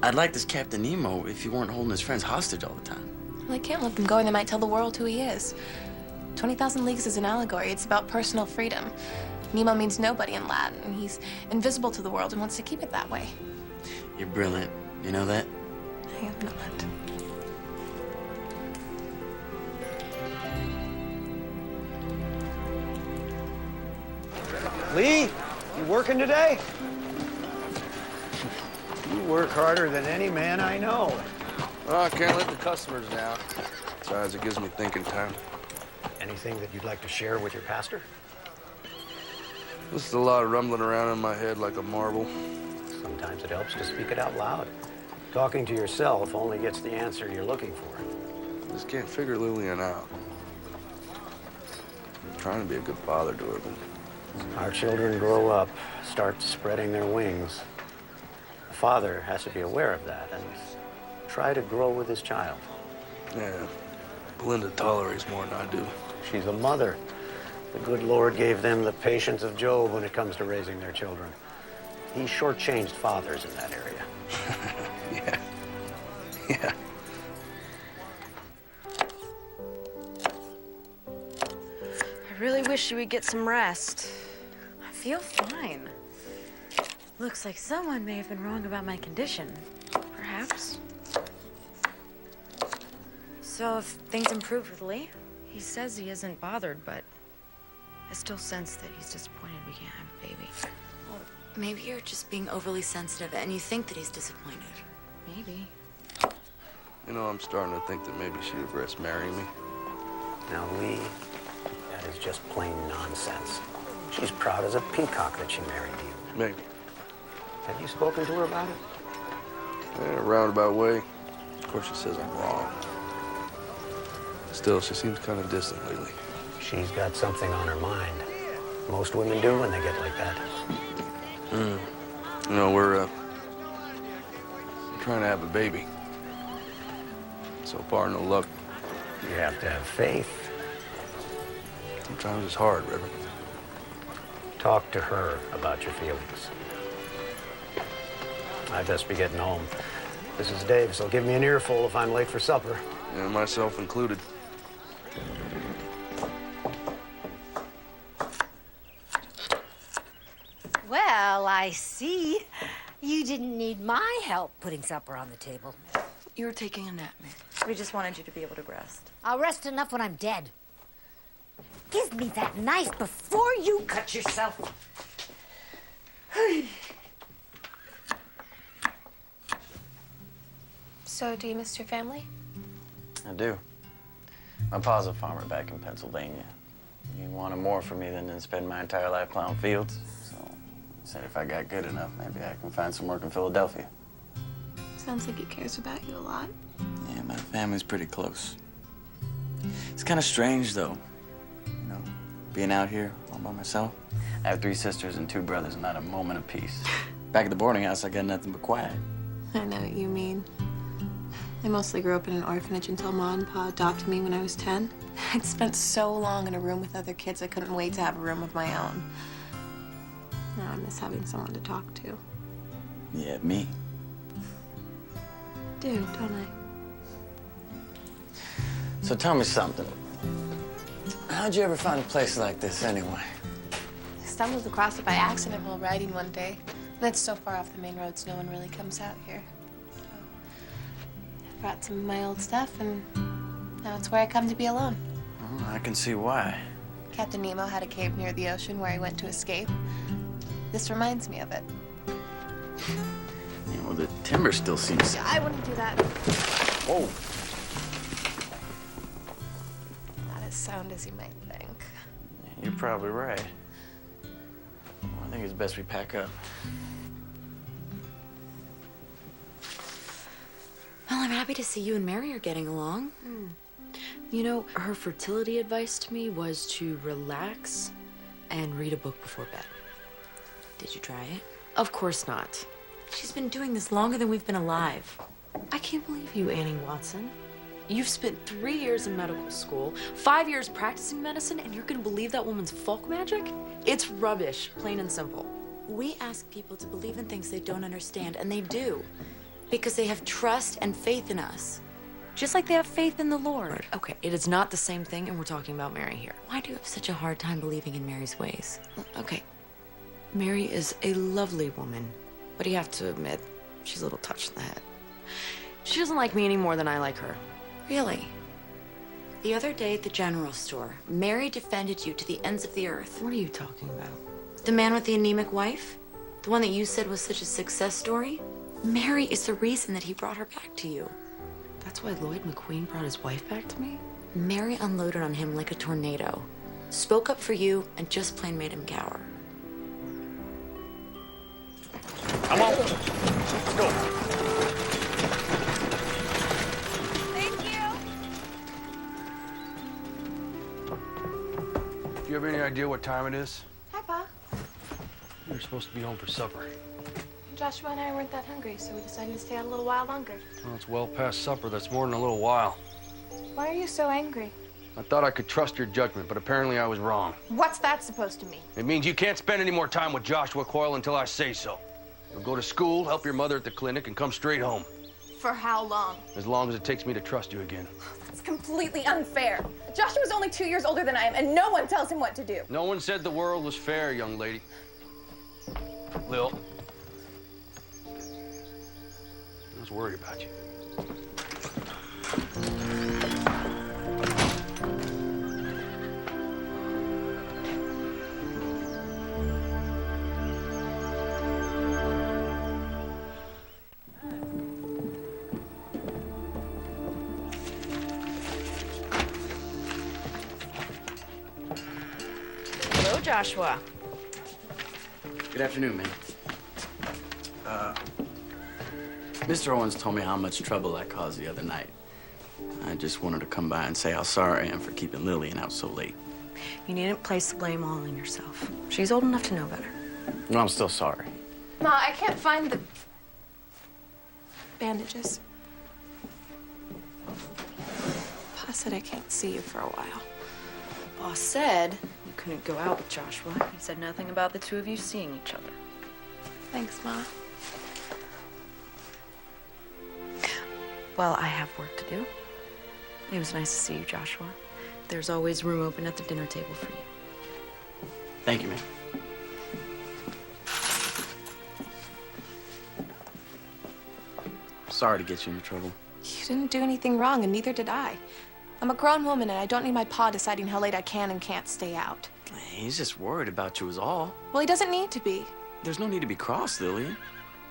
I'd like this Captain Nemo if he weren't holding his friends hostage all the time. Well, I can't let them go, and they might tell the world who he is. 20,000 Leagues is an allegory. It's about personal freedom. Nemo means nobody in Latin, and he's invisible to the world and wants to keep it that way. You're brilliant. You know that? I am not. Lee, you working today? You work harder than any man I know. Well, I can't let the customers down. Besides, it gives me thinking time. Anything that you'd like to share with your pastor? This is a lot of rumbling around in my head like a marble. Sometimes it helps to speak it out loud. Talking to yourself only gets the answer you're looking for. Just can't figure Lillian out. I'm trying to be a good father to her, but our children grow up, start spreading their wings. The father has to be aware of that and try to grow with his child. yeah, Belinda tolerates more than I do. She's a mother. The good Lord gave them the patience of Job when it comes to raising their children. He shortchanged fathers in that area. Yeah. Yeah. I really wish you would get some rest. I feel fine. Looks like someone may have been wrong about my condition. Perhaps. So if things improved with Lee? He says he isn't bothered, but I still sense that he's disappointed we can't have a baby. Well, maybe you're just being overly sensitive and you think that he's disappointed. Maybe. You know, I'm starting to think that maybe she regrets marrying me. Now, Lee, that is just plain nonsense. She's proud as a peacock that she married you. Maybe. Have you spoken to her about it? In a roundabout way. Of course, she says I'm wrong. Still, she seems kind of distant lately. She's got something on her mind. Most women do when they get like that. You know, we're trying to have a baby. So far, no luck. You have to have faith. Sometimes it's hard, Reverend. Talk to her about your feelings. I'd best be getting home. Mrs. Davis will give me an earful if I'm late for supper. Yeah, myself included. Well, I see. You didn't need my help putting supper on the table. You were taking a nap, man. We just wanted you to be able to rest. I'll rest enough when I'm dead. Give me that knife before you cut yourself. So, do you miss your family? I do. My pa's a farmer back in Pennsylvania. He wanted more from me than to spend my entire life plowing fields. So I said if I got good enough, maybe I can find some work in Philadelphia. Sounds like he cares about you a lot. Yeah, my family's pretty close. It's kind of strange, though. You know, being out here all by myself. I have 3 sisters and 2 brothers, and not a moment of peace. Back at the boarding house, I got nothing but quiet. I know what you mean. I mostly grew up in an orphanage until Ma and Pa adopted me when I was 10. I'd spent so long in a room with other kids, I couldn't wait to have a room of my own. Now I miss having someone to talk to. Yeah, me. Do, don't I? So tell me something. How'd you ever find a place like this, anyway? I stumbled across it by accident while riding one day. And it's so far off the main roads, no one really comes out here. So I brought some of my old stuff, and now it's where I come to be alone. Oh, I can see why. Captain Nemo had a cave near the ocean where he went to escape. This reminds me of it. Yeah, well, the timber still seems... I wouldn't do that. Whoa. Not as sound as you might think. You're probably right. Well, I think it's best we pack up. Well, I'm happy happy to see you and Mary are getting along. You know, her fertility advice to me was to relax and read a book before bed. Did you try it? Of course not. She's been doing this longer than we've been alive. I can't believe you, Annie Watson. You've spent 3 years in medical school, 5 years practicing medicine, and you're gonna believe that woman's folk magic? It's rubbish, plain and simple. We ask people to believe in things they don't understand, and they do. Because they have trust and faith in us. Just like they have faith in the Lord. Okay, it is not the same thing, and we're talking about Mary here. Why do you have such a hard time believing in Mary's ways? Okay, Mary is a lovely woman, but you have to admit, she's a little touched in the head. She doesn't like me any more than I like her. Really? The other day at the general store, Mary defended you to the ends of the earth. What are you talking about? The man with the anemic wife? The one that you said was such a success story? Mary is the reason that he brought her back to you. That's why Lloyd McQueen brought his wife back to me? Mary unloaded on him like a tornado. Spoke up for you and just plain made him cower. Come on. Let's go. Thank you. Do you have any idea what time it is? Hi, Pa. You're supposed to be home for supper. Joshua and I weren't that hungry, so we decided to stay out a little while longer. Well, it's well past supper. That's more than a little while. Why are you so angry? I thought I could trust your judgment, but apparently I was wrong. What's that supposed to mean? It means you can't spend any more time with Joshua Coyle until I say so. You'll go to school, help your mother at the clinic, and come straight home. For how long? As long as it takes me to trust you again. It's completely unfair. Joshua's only 2 years older than I am, and no one tells him what to do. No one said the world was fair, young lady. Lil. I was worried about you. Hello, Joshua. Good afternoon, ma'am. Mr. Owens told me how much trouble I caused the other night. I just wanted to come by and say how sorry I am for keeping Lillian out so late. You needn't place the blame all on yourself. She's old enough to know better. No, I'm still sorry. Ma, I can't find the bandages. Pa said I can't see you for a while. Boss said you couldn't go out with Joshua. He said nothing about the two of you seeing each other. Thanks, Ma. Well, I have work to do. It was nice to see you, Joshua. There's always room open at the dinner table for you. Thank you, ma'am. Sorry to get you into trouble. You didn't do anything wrong, and neither did I. I'm a grown woman, and I don't need my pa deciding how late I can and can't stay out. He's just worried about you is all. Well, he doesn't need to be. There's no need to be cross, Lillian.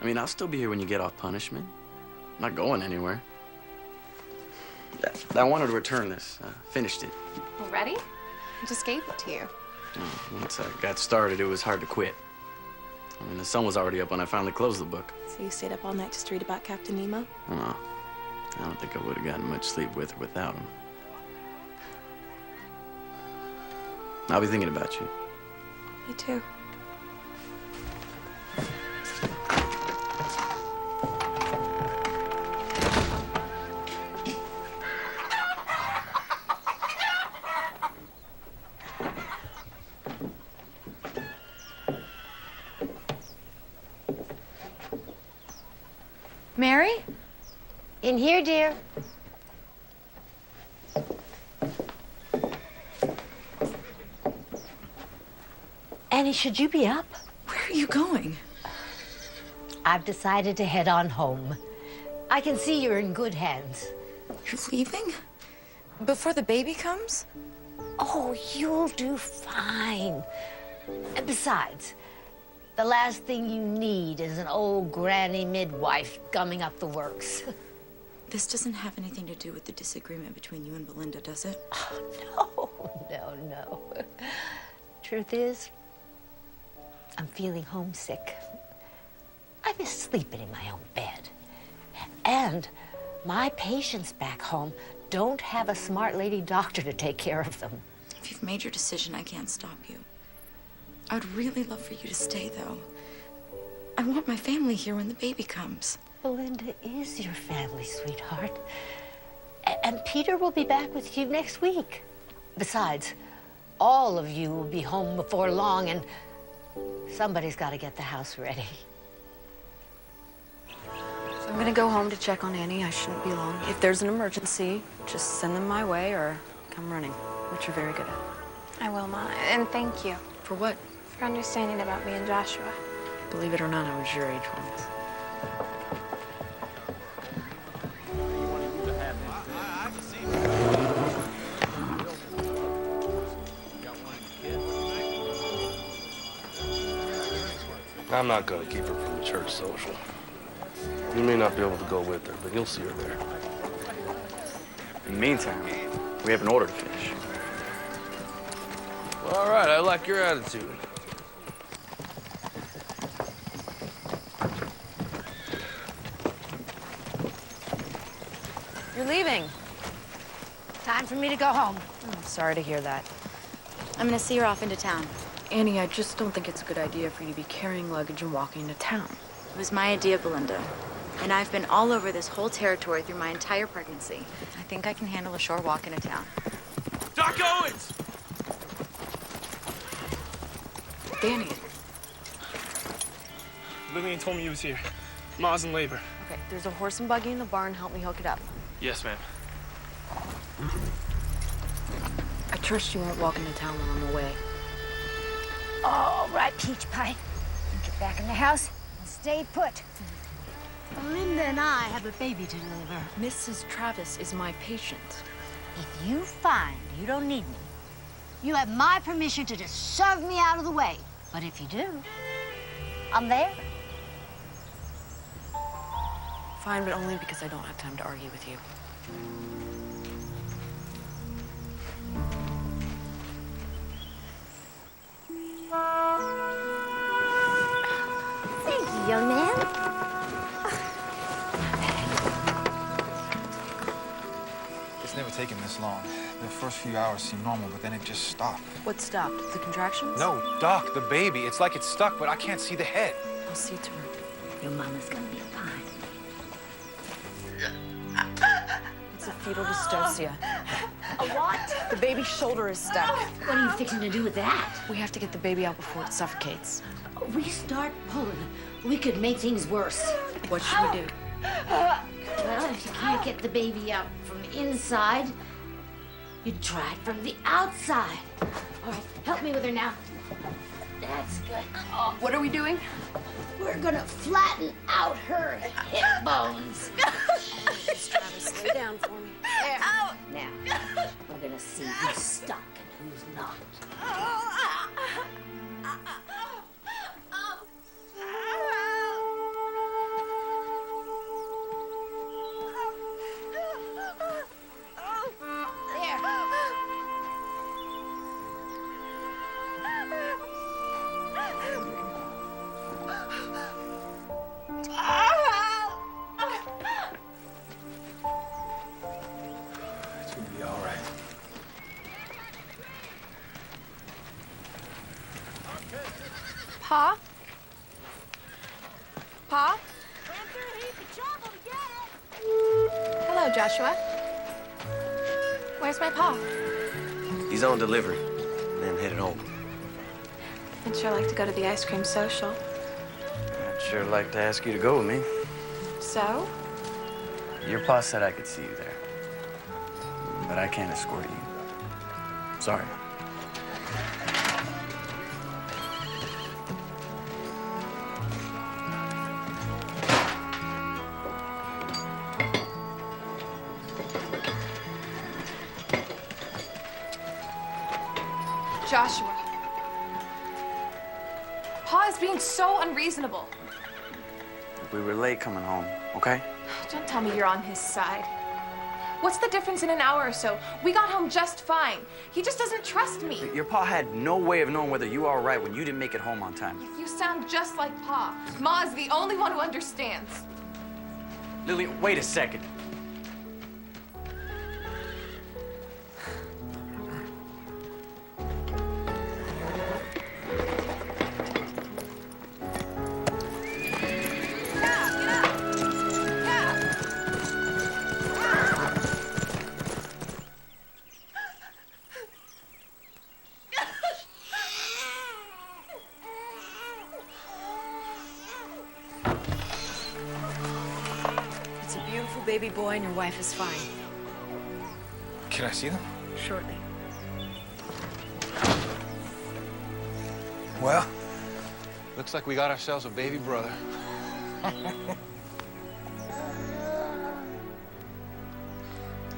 I mean, I'll still be here when you get off punishment. I'm not going anywhere. I wanted to return this. I finished it. Already? I just gave it to you. Once I got started, it was hard to quit. I mean, the sun was already up when I finally closed the book. So you stayed up all night just to read about Captain Nemo? Oh, I don't think I would have gotten much sleep with or without him. I'll be thinking about you. Me too. Mary? In here, dear. Annie, should you be up? Where are you going? I've decided to head on home. I can see you're in good hands. You're leaving? Before the baby comes? Oh, you'll do fine. And besides, the last thing you need is an old granny midwife gumming up the works. This doesn't have anything to do with the disagreement between you and Belinda, does it? Oh, no. Truth is, I'm feeling homesick. I miss sleeping in my own bed. And My patients back home don't have a smart lady doctor to take care of them. If you've made your decision, I can't stop you. I would really love for you to stay, though. I want my family here when the baby comes. Belinda is your family, sweetheart. And Peter will be back with you next week. Besides, all of you will be home before long, and somebody's got to get the house ready. So I'm gonna go home to check on Annie. I shouldn't be long. If there's an emergency, just send them my way or come running, which you're very good at. I will, Ma. And thank you. For what? For understanding about me and Joshua. Believe it or not, I was your age once. I'm not gonna keep her from the church social. You may not be able to go with her, but you'll see her there. In the meantime, we have an order to finish. Well, all right, I like your attitude. You're leaving. Time for me to go home. Oh, sorry to hear that. I'm gonna see her off into town. Annie, I just don't think it's a good idea for you to be carrying luggage and walking into town. It was my idea, Belinda. And I've been all over this whole territory through my entire pregnancy. I think I can handle a short walk into town. Doc Owens! Danny. Lillian told me you was here. Ma's in labor. Okay, there's a horse and buggy in the barn. Help me hook it up. Yes, ma'am. I trust you won't walk into town while I'm away. All right, Peach Pie. Get back in the house and stay put. Linda and I have a baby to deliver. Mrs. Travis is my patient. If you find you don't need me, you have my permission to just shove me out of the way. But if you do, I'm there. Fine, but only because I don't have time to argue with you. Thank you, young man. It's never taken this long. The first few hours seemed normal, but then it just stopped. What stopped? The contractions? No, Doc, the baby. It's like it's stuck, but I can't see the head. I'll see to her. Your mama's gonna be fine. It's a fetal dystocia. A what? The baby's shoulder is stuck. What are you fixing to do with that? We have to get the baby out before it suffocates. We start pulling. We could make things worse. What should we do? Well, if you can't get the baby out from inside, you try it from the outside. All right, help me with her now. That's good. Oh, What are we doing? we're gonna flatten out her hip bones. Miss Travis, lay down for me. There. Now, we're gonna see who's stuck and who's not. It's gonna be all right. Pa? Pa? Hello, Joshua. Where's my pa? He's on delivery, then headed home. I'd sure like to go to the ice cream social. I'd sure like to ask you to go with me. So? Your pa said I could see you there, but I can't escort you. Sorry. Joshua. Pa is being so unreasonable. We were late coming home, okay? Don't tell me you're on his side. What's the difference in an hour or so? We got home just fine. He just doesn't trust me. Your pa had no way of knowing whether you were all right when you didn't make it home on time. You sound just like Pa. Ma is the only one who understands. Lillian, wait a second. beautiful baby boy, and your wife is fine. Can I see them? Shortly. Well, looks like we got ourselves a baby brother.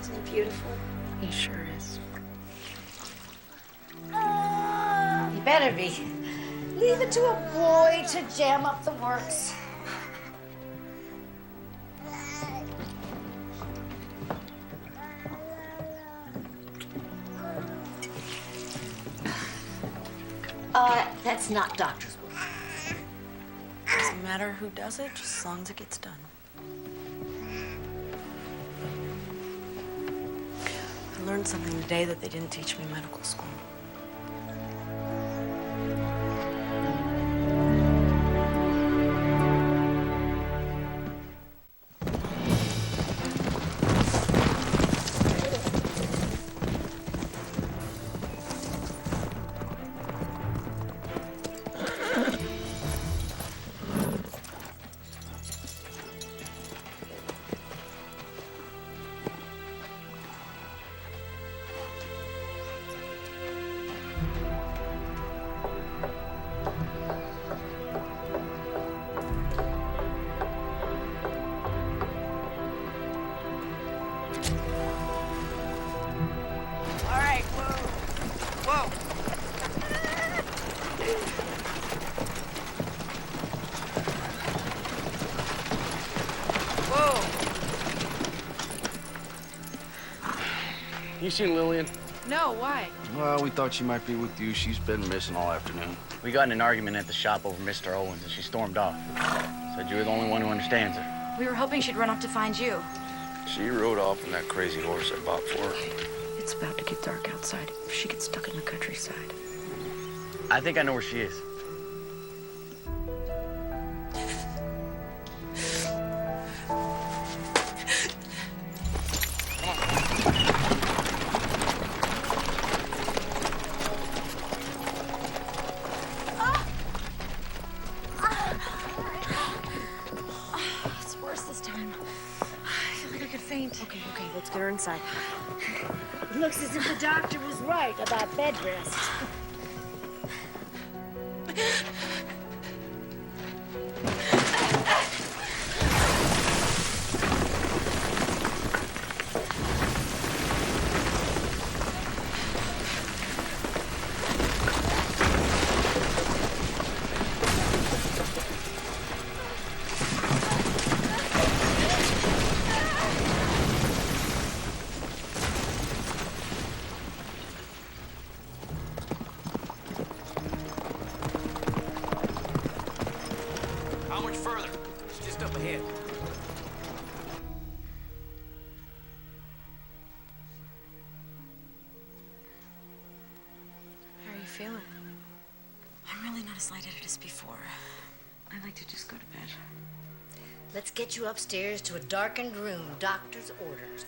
Isn't he beautiful? He sure is. He better be. Leave it to a boy to jam up the works. That's not doctor's work. Doesn't matter who does it, just as long as it gets done. I learned something today that they didn't teach me in medical school. You seen Lillian? No, why? Well, we thought she might be with you. She's been missing all afternoon. We got in an argument at the shop over Mr. Owens, and she stormed off. Said you were the only one who understands her. We were hoping she'd run off to find you. She rode off on that crazy horse I bought for her. It's about to get dark outside. If she gets stuck in the countryside. I think I know where she is. It's worse this time. I feel like I could faint. Okay, let's get her inside. It looks as if the doctor was right about bed rest. How much further? It's just up ahead. How are you feeling? I'm really not as lightheaded as before. I'd like to just go to bed. Let's get you upstairs to a darkened room. Doctor's orders.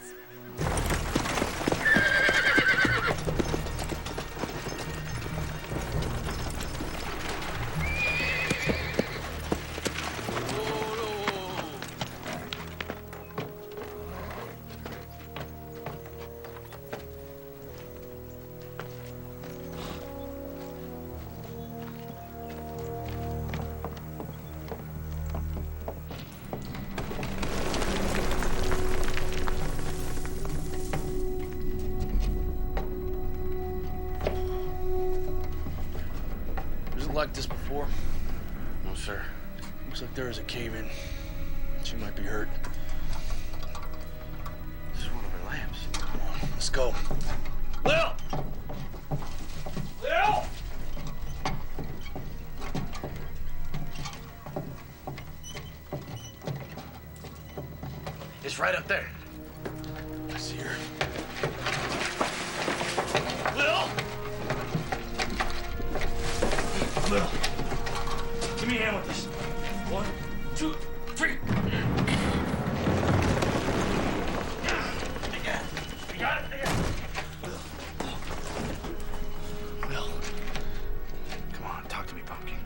Like this before? No, sir. Looks like there is a cave-in. She might be hurt. This is one of her lamps. Come on, let's go. Lil! Lil! It's right up there. I see her. Lil! Lil, give me a hand with this. 1, 2, 3. You got it? Lil, come on, talk to me, pumpkin.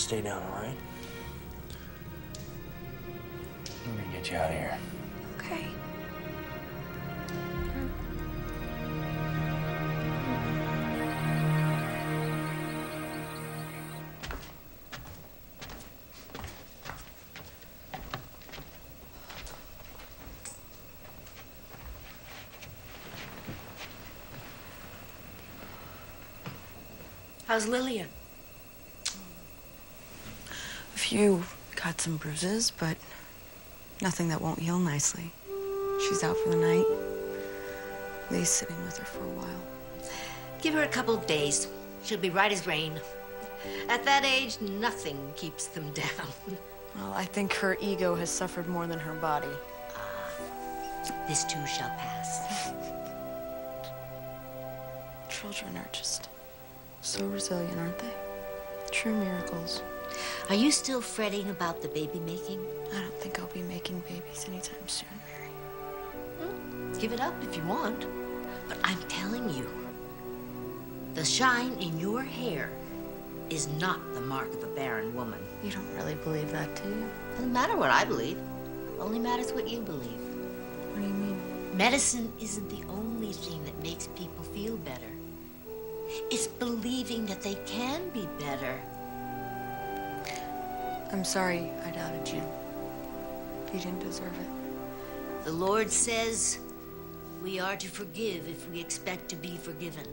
stay down, all right? We're gonna get you out of here. Okay. How's Lillian? A few got some bruises, but nothing that won't heal nicely. She's out for the night. Lee's sitting with her for a while. Give her a couple of days. She'll be right as rain. At that age, nothing keeps them down. Well, I think her ego has suffered more than her body. This too shall pass. Children are just so resilient, aren't they? True miracles. Are you still fretting about the baby making? I don't think I'll be making babies anytime soon, Mary. Give it up if you want. But I'm telling you, the shine in your hair is not the mark of a barren woman. You don't really believe that, do you? Doesn't matter what I believe. Only matters what you believe. What do you mean? Medicine isn't the only thing that makes people feel better. It's believing that they can be better. I'm sorry I doubted you. You didn't deserve it. The Lord says we are to forgive if we expect to be forgiven.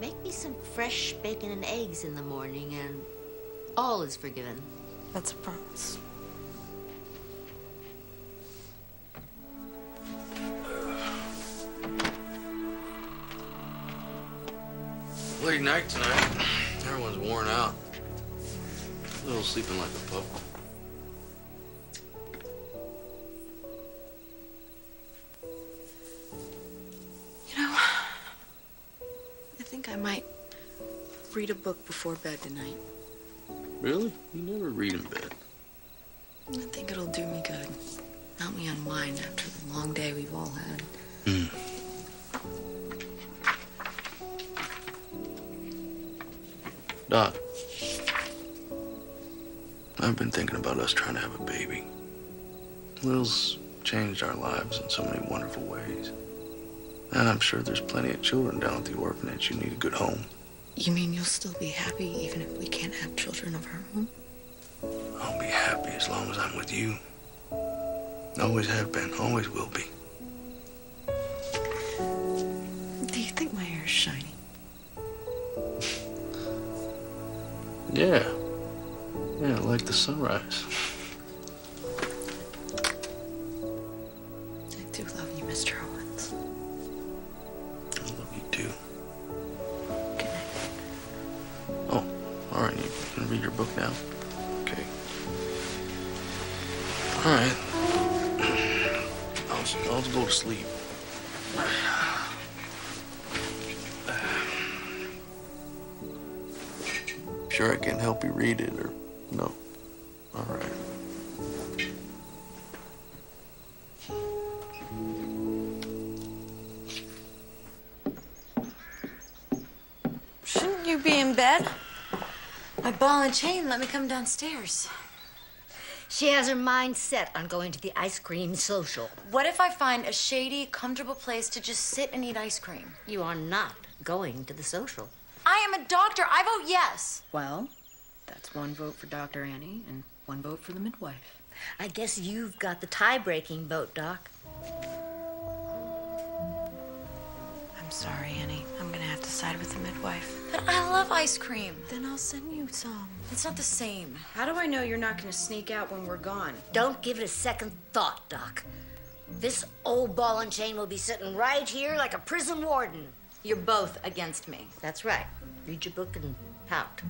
Make me some fresh bacon and eggs in the morning and all is forgiven. That's a promise. Late night tonight. Everyone's worn out. Little sleeping like a pup. You know, I think I might read a book before bed tonight. Really? You never read in bed. I think it'll do me good. Help me unwind after the long day we've all had. Doc, I've been thinking about us trying to have a baby. Will's changed our lives in so many wonderful ways. And I'm sure there's plenty of children down at the orphanage who need a good home. You mean you'll still be happy even if we can't have children of our own? I'll be happy as long as I'm with you. Always have been, always will be. Do you think my hair's shiny? Yeah. Yeah, like the sunrise. I do love you, Mr. Owens. I love you too. Good night. Oh, all right. You can read your book now? Okay. All right. I'll just go to sleep. Sure I can help you read it, or no? All right. Shouldn't you be in bed? My ball and chain let me come downstairs. She has her mind set on going to the ice cream social. What if I find a shady, comfortable place to just sit and eat ice cream? You are not going to the social. I am a doctor. I vote yes. Well, that's one vote for Dr. Annie and one vote for the midwife. I guess you've got the tie-breaking vote, Doc. I'm sorry, Annie. I'm gonna have to side with the midwife. But I love ice cream. Then I'll send you some. It's not the same. How do I know you're not gonna sneak out when we're gone? Don't give it a second thought, Doc. This old ball and chain will be sitting right here like a prison warden. You're both against me. That's right. Read your book and pout.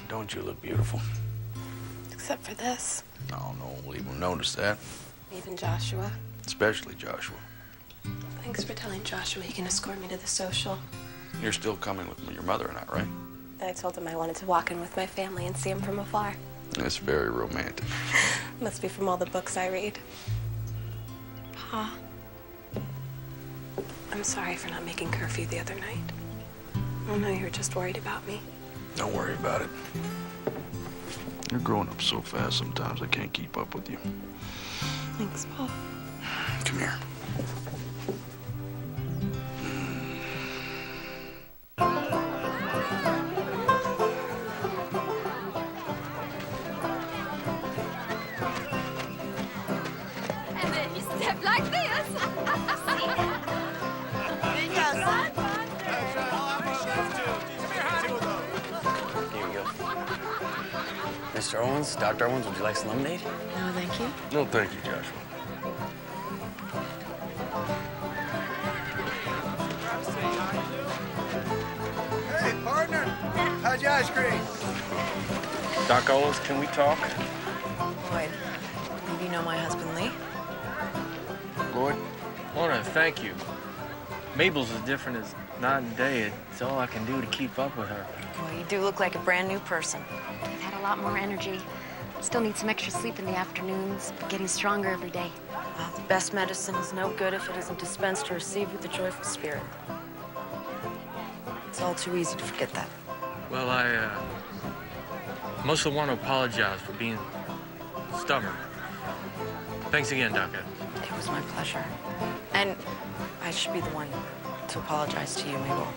Don't you look beautiful? Except for this. No, no one will even notice that. Even Joshua. Especially Joshua. Thanks for telling Joshua he can escort me to the social. You're still coming with your mother and I, right? I told him I wanted to walk in with my family and see him from afar. It's very romantic. Must be from all the books I read. Pa, I'm sorry for not making curfew the other night. I know you were just worried about me. Don't worry about it. You're growing up so fast sometimes I can't keep up with you. Thanks, Pa. Come here. And then you step like this. Here you go. Mr. Owens, Dr. Owens, would you like some lemonade? No, thank you. No, thank you, Joshua. Hey, partner. How's your ice cream? Doc Owens, can we talk? Lloyd, you know my husband, Lee? Lloyd, I want to thank you. Mabel's as different as night and day. It's all I can do to keep up with her. Well, you do look like a brand new person. I've had a lot more energy. Still need some extra sleep in the afternoons, but getting stronger every day. Well, the best medicine is no good if it isn't dispensed or received with a joyful spirit. It's all too easy to forget that. Well, I mostly want to apologize for being stubborn. Thanks again, Doctor. It was my pleasure. And I should be the one to apologize to you, Mabel.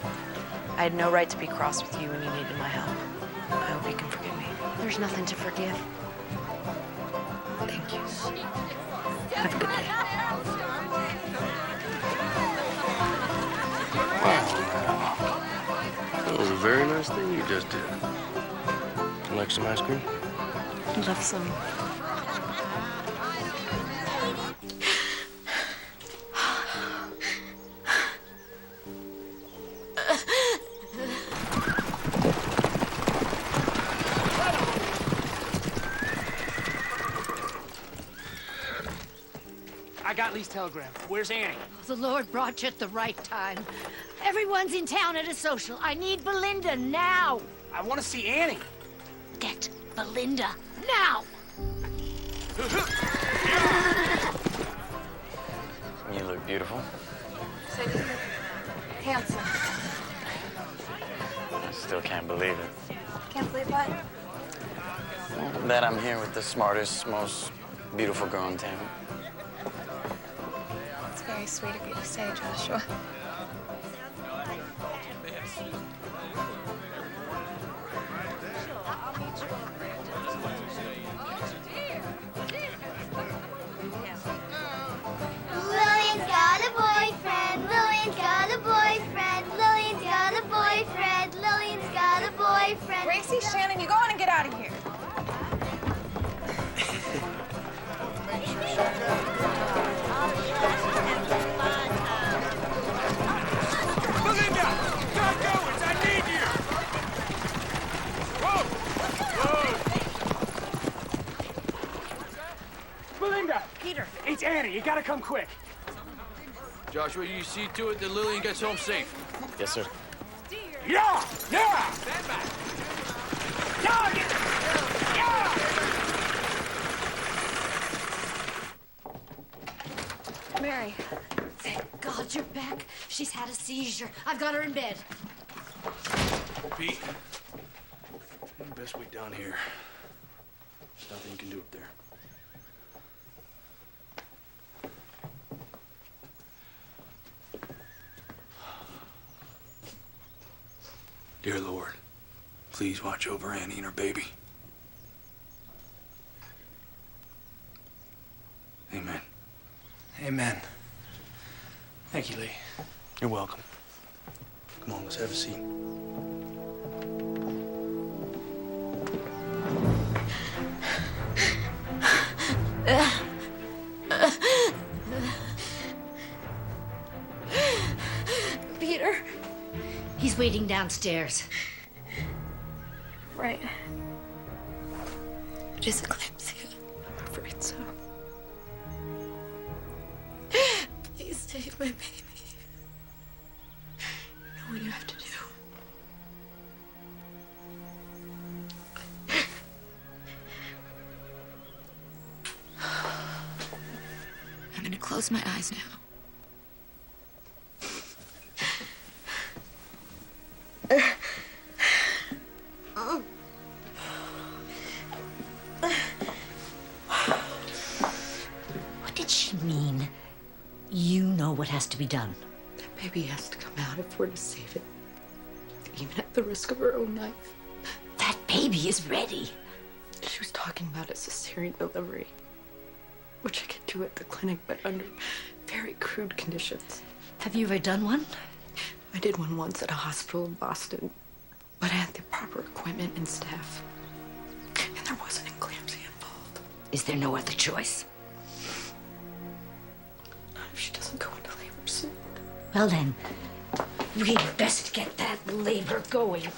I had no right to be cross with you when you needed my help. I hope you can forgive me. There's nothing to forgive. Thank you. Have a good day. Wow. That was a very nice thing you just did. You like some ice cream? I'd love some. I got Lee's telegram. Where's Annie? The Lord brought you at the right time. Everyone's in town at a social. I need Belinda now. I want to see Annie. Get Belinda now. You look beautiful. Handsome. I still can't believe it. Can't believe what? That I'm here with the smartest, most beautiful girl in town. It's very sweet of you to say, Joshua. Lillian's got a boyfriend. Lillian's got a boyfriend. Lillian's got a boyfriend. Lillian's got a boyfriend. Gracie, Shannon, you go on and get out of here. Belinda! Doc Owens, I need you! Whoa! Whoa! Belinda! Peter! It's Annie. You gotta come quick. Joshua, you see to it that Lillian gets home safe. Yes, sir. Yeah! Yeah! Target! Yeah! Mary. Thank God you're back. She's had a seizure. I've got her in bed. Pete, best way down here. There's nothing you can do up there. Dear Lord, please watch over Annie and her baby. Amen. Amen. Thank you, Lee. You're welcome. Come on, let's have a seat. Peter. He's waiting downstairs. Right. Just eclampsia. I'm afraid so. Please save my baby. You know what you have to do. close my eyes now. What did she mean? You know what has to be done. That baby has to come out if we're to save it, even at the risk of her own life. That baby is ready. She was talking about a cesarean delivery, which I could do at the clinic, but under very crude conditions. Have you ever done one? I did one once at a hospital in Boston, but I had the proper equipment and staff, and there wasn't eclampsia involved. Is there no other choice? Not if she doesn't go into labor soon. Well then, we'd best get that labor going.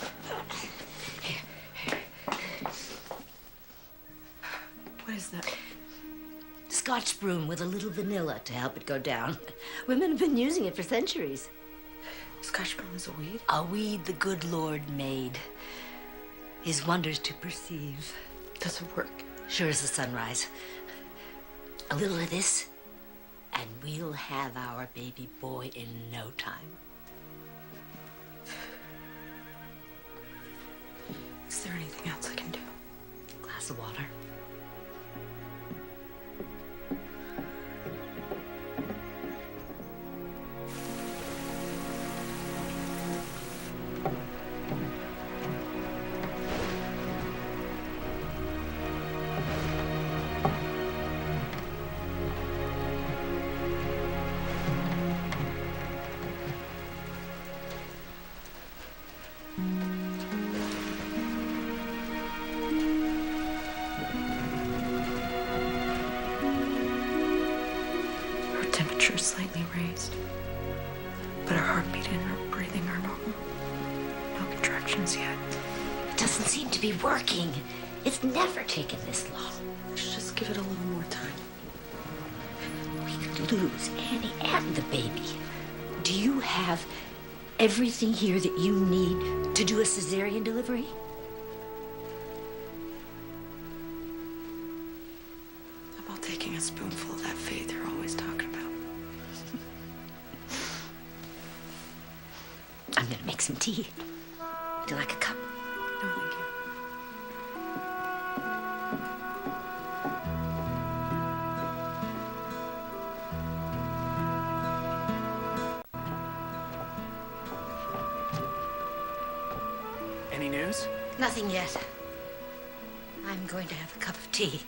What is that? Scotch broom with a little vanilla to help it go down. Women have been using it for centuries. Scotch broom is a weed? A weed the good Lord made. His wonders to perceive. Does it work? Sure as the sunrise. A little of this, and we'll have our baby boy in no time. Is there anything else I can do? Glass of water. Slightly raised, but her heartbeat and her breathing are normal. No contractions yet. It doesn't seem to be working. It's never taken this long. Let's just give it a little more time. We could lose Annie and the baby. Do you have everything here that you need to do a cesarean delivery? How about taking a spoonful of that faith you're always talking about? I'm gonna make some tea. Would you like a cup? No, thank you. Any news? Nothing yet. I'm going to have a cup of tea.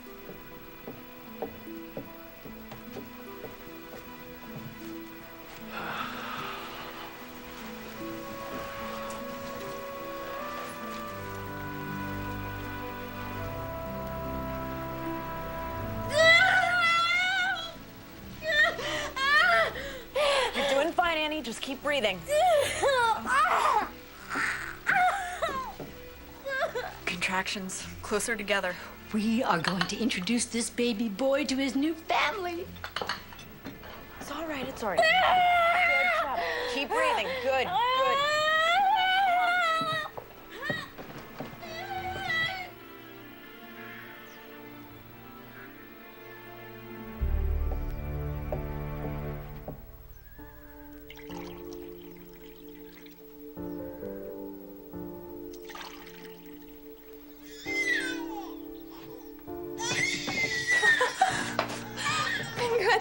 Just keep breathing. Contractions closer together. We are going to introduce this baby boy to his new family. It's all right. It's all right. Good job. Keep breathing. Good. Good.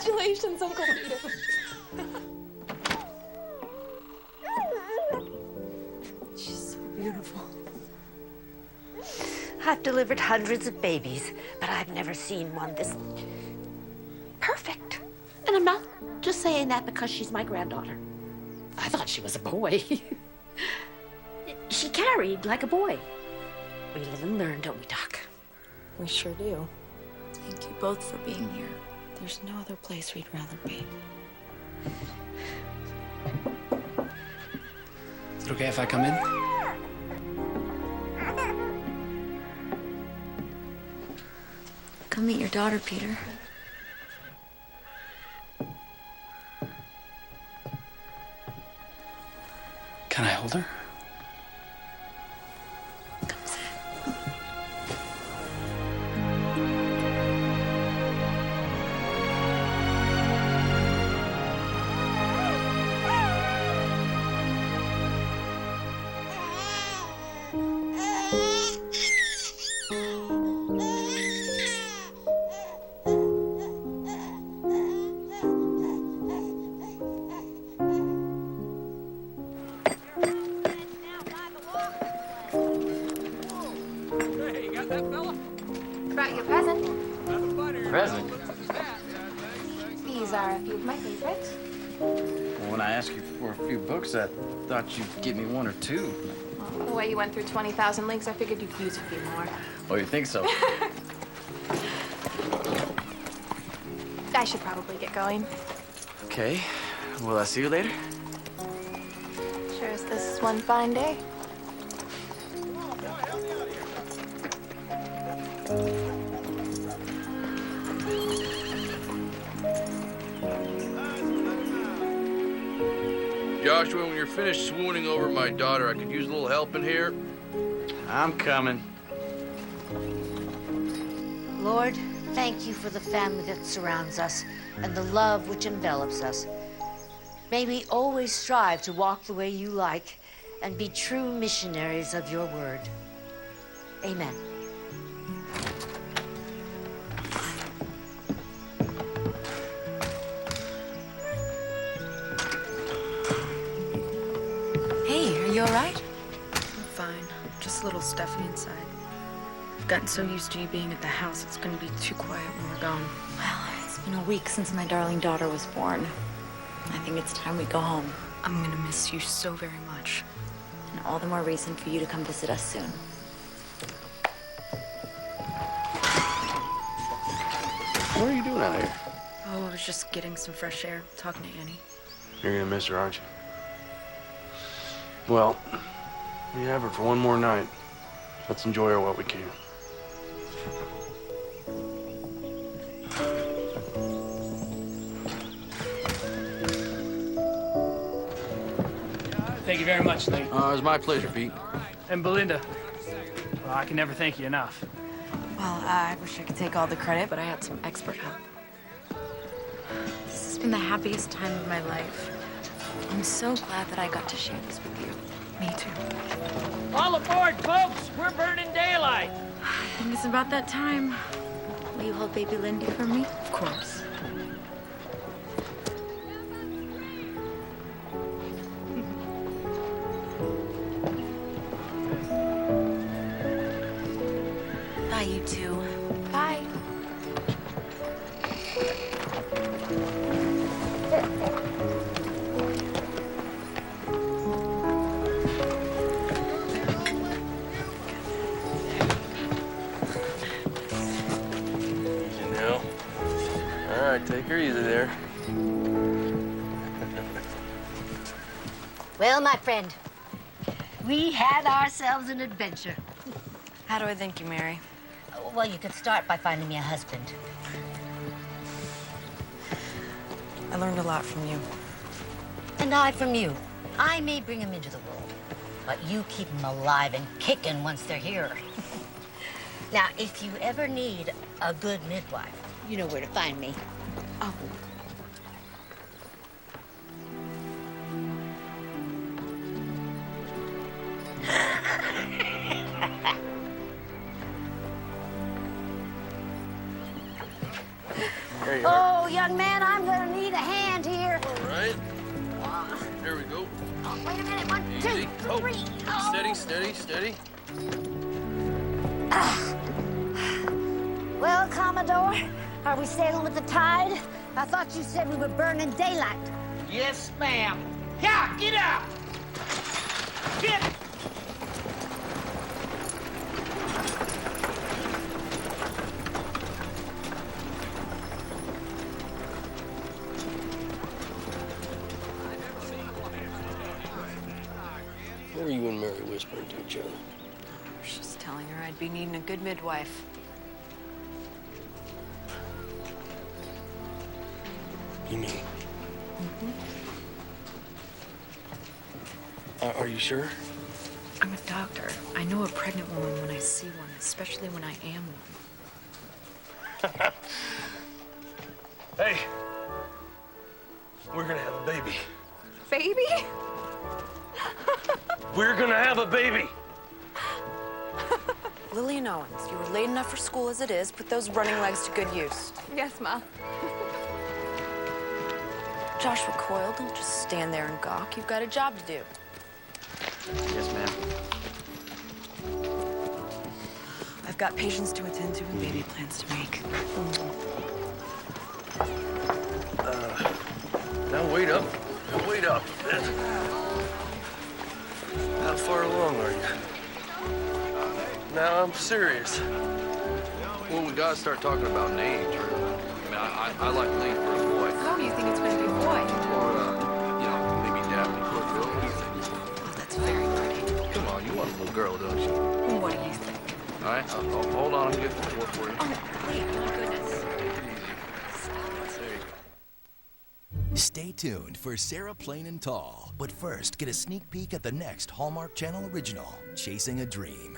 Congratulations, Uncle Peter. She's so beautiful. I've delivered hundreds of babies, but I've never seen one this perfect. And I'm not just saying that because she's my granddaughter. I thought she was a boy. She carried like a boy. We live and learn, don't we, Doc? We sure do. Thank you both for being here. There's no other place we'd rather be. Is it okay if I come in? Come meet your daughter, Peter. Can I hold her? few of my favorites. Well, when I asked you for a few books, I thought you'd give me one or two. Well, the way you went through 20,000 links, I figured you'd use a few more. Oh, you think so? I should probably get going. Okay. Will I see you later? Sure as this is one fine day. Joshua, when you're finished swooning over my daughter, I could use a little help in here. I'm coming. Lord, thank you for the family that surrounds us and the love which envelops us. May we always strive to walk the way you like and be true missionaries of your word. Amen. Hey, are you all right? I'm fine. Just a little stuffy inside. I've gotten so used to you being at the house, it's gonna be too quiet when we're gone. Well, it's been a week since my darling daughter was born. I think it's time we go home. I'm gonna miss you so very much. And all the more reason for you to come visit us soon. What are you doing out here? Oh, I was just getting some fresh air, talking to Annie. You're gonna miss her, aren't you? Well, we have her for one more night. Let's enjoy her while we can. Thank you very much, Lee. It was my pleasure, Pete. And Belinda. Well, I can never thank you enough. Well, I wish I could take all the credit, but I had some expert help. This has been the happiest time of my life. I'm so glad that I got to share this with you. Me too. All aboard, folks! We're burning daylight! I think it's about that time. Will you hold baby Lindy for me? Of course. Bye, you two. Bye. Easy now. All right, take her easy there. Well, my friend, we had ourselves an adventure. How do I thank you, Mary? Well, you could start by finding me a husband. I learned a lot from you. And I from you. I may bring them into the world, but you keep them alive and kicking once they're here. Now, if you ever need a good midwife, you know where to find me. Oh. There you are. Oh, young man, I'm gonna need a hand here. All right. Here we go. Oh, wait a minute, 1, Easy. 2, 3. Oh. Steady, steady, steady. Well, Commodore, are we sailing with the tide? I thought you said we were burning daylight. Yes, ma'am. Yeah, get out! Get! What are you and Mary whispering to each other? I was just telling her I'd be needing a good midwife. You mean? Are you sure? I'm a doctor. I know a pregnant woman when I see one, especially when I am one. Hey, we're gonna have a baby. Baby? We're gonna have a baby. Lillian Owens, you were late enough for school as it is. Put those running legs to good use. Yes, Ma. Joshua Coyle, don't just stand there and gawk. You've got a job to do. Yes, ma'am. I've got patients to attend to and baby plans to make. Now wait up. Now wait up. How far along are you? Now I'm serious. Well, we gotta start talking about names, really. I mean, I like Lee for a boy. Oh, you think it's going to be a boy? Or, you know, maybe Daphne for a girl. What do you think? Oh, that's very pretty. Come on, you want a little girl, don't you? What do you think? All right, hold on. I'm getting the floor for you. Oh, Lee, my goodness. Stay tuned for Sarah Plain and Tall. But first, get a sneak peek at the next Hallmark Channel original, Chasing a Dream.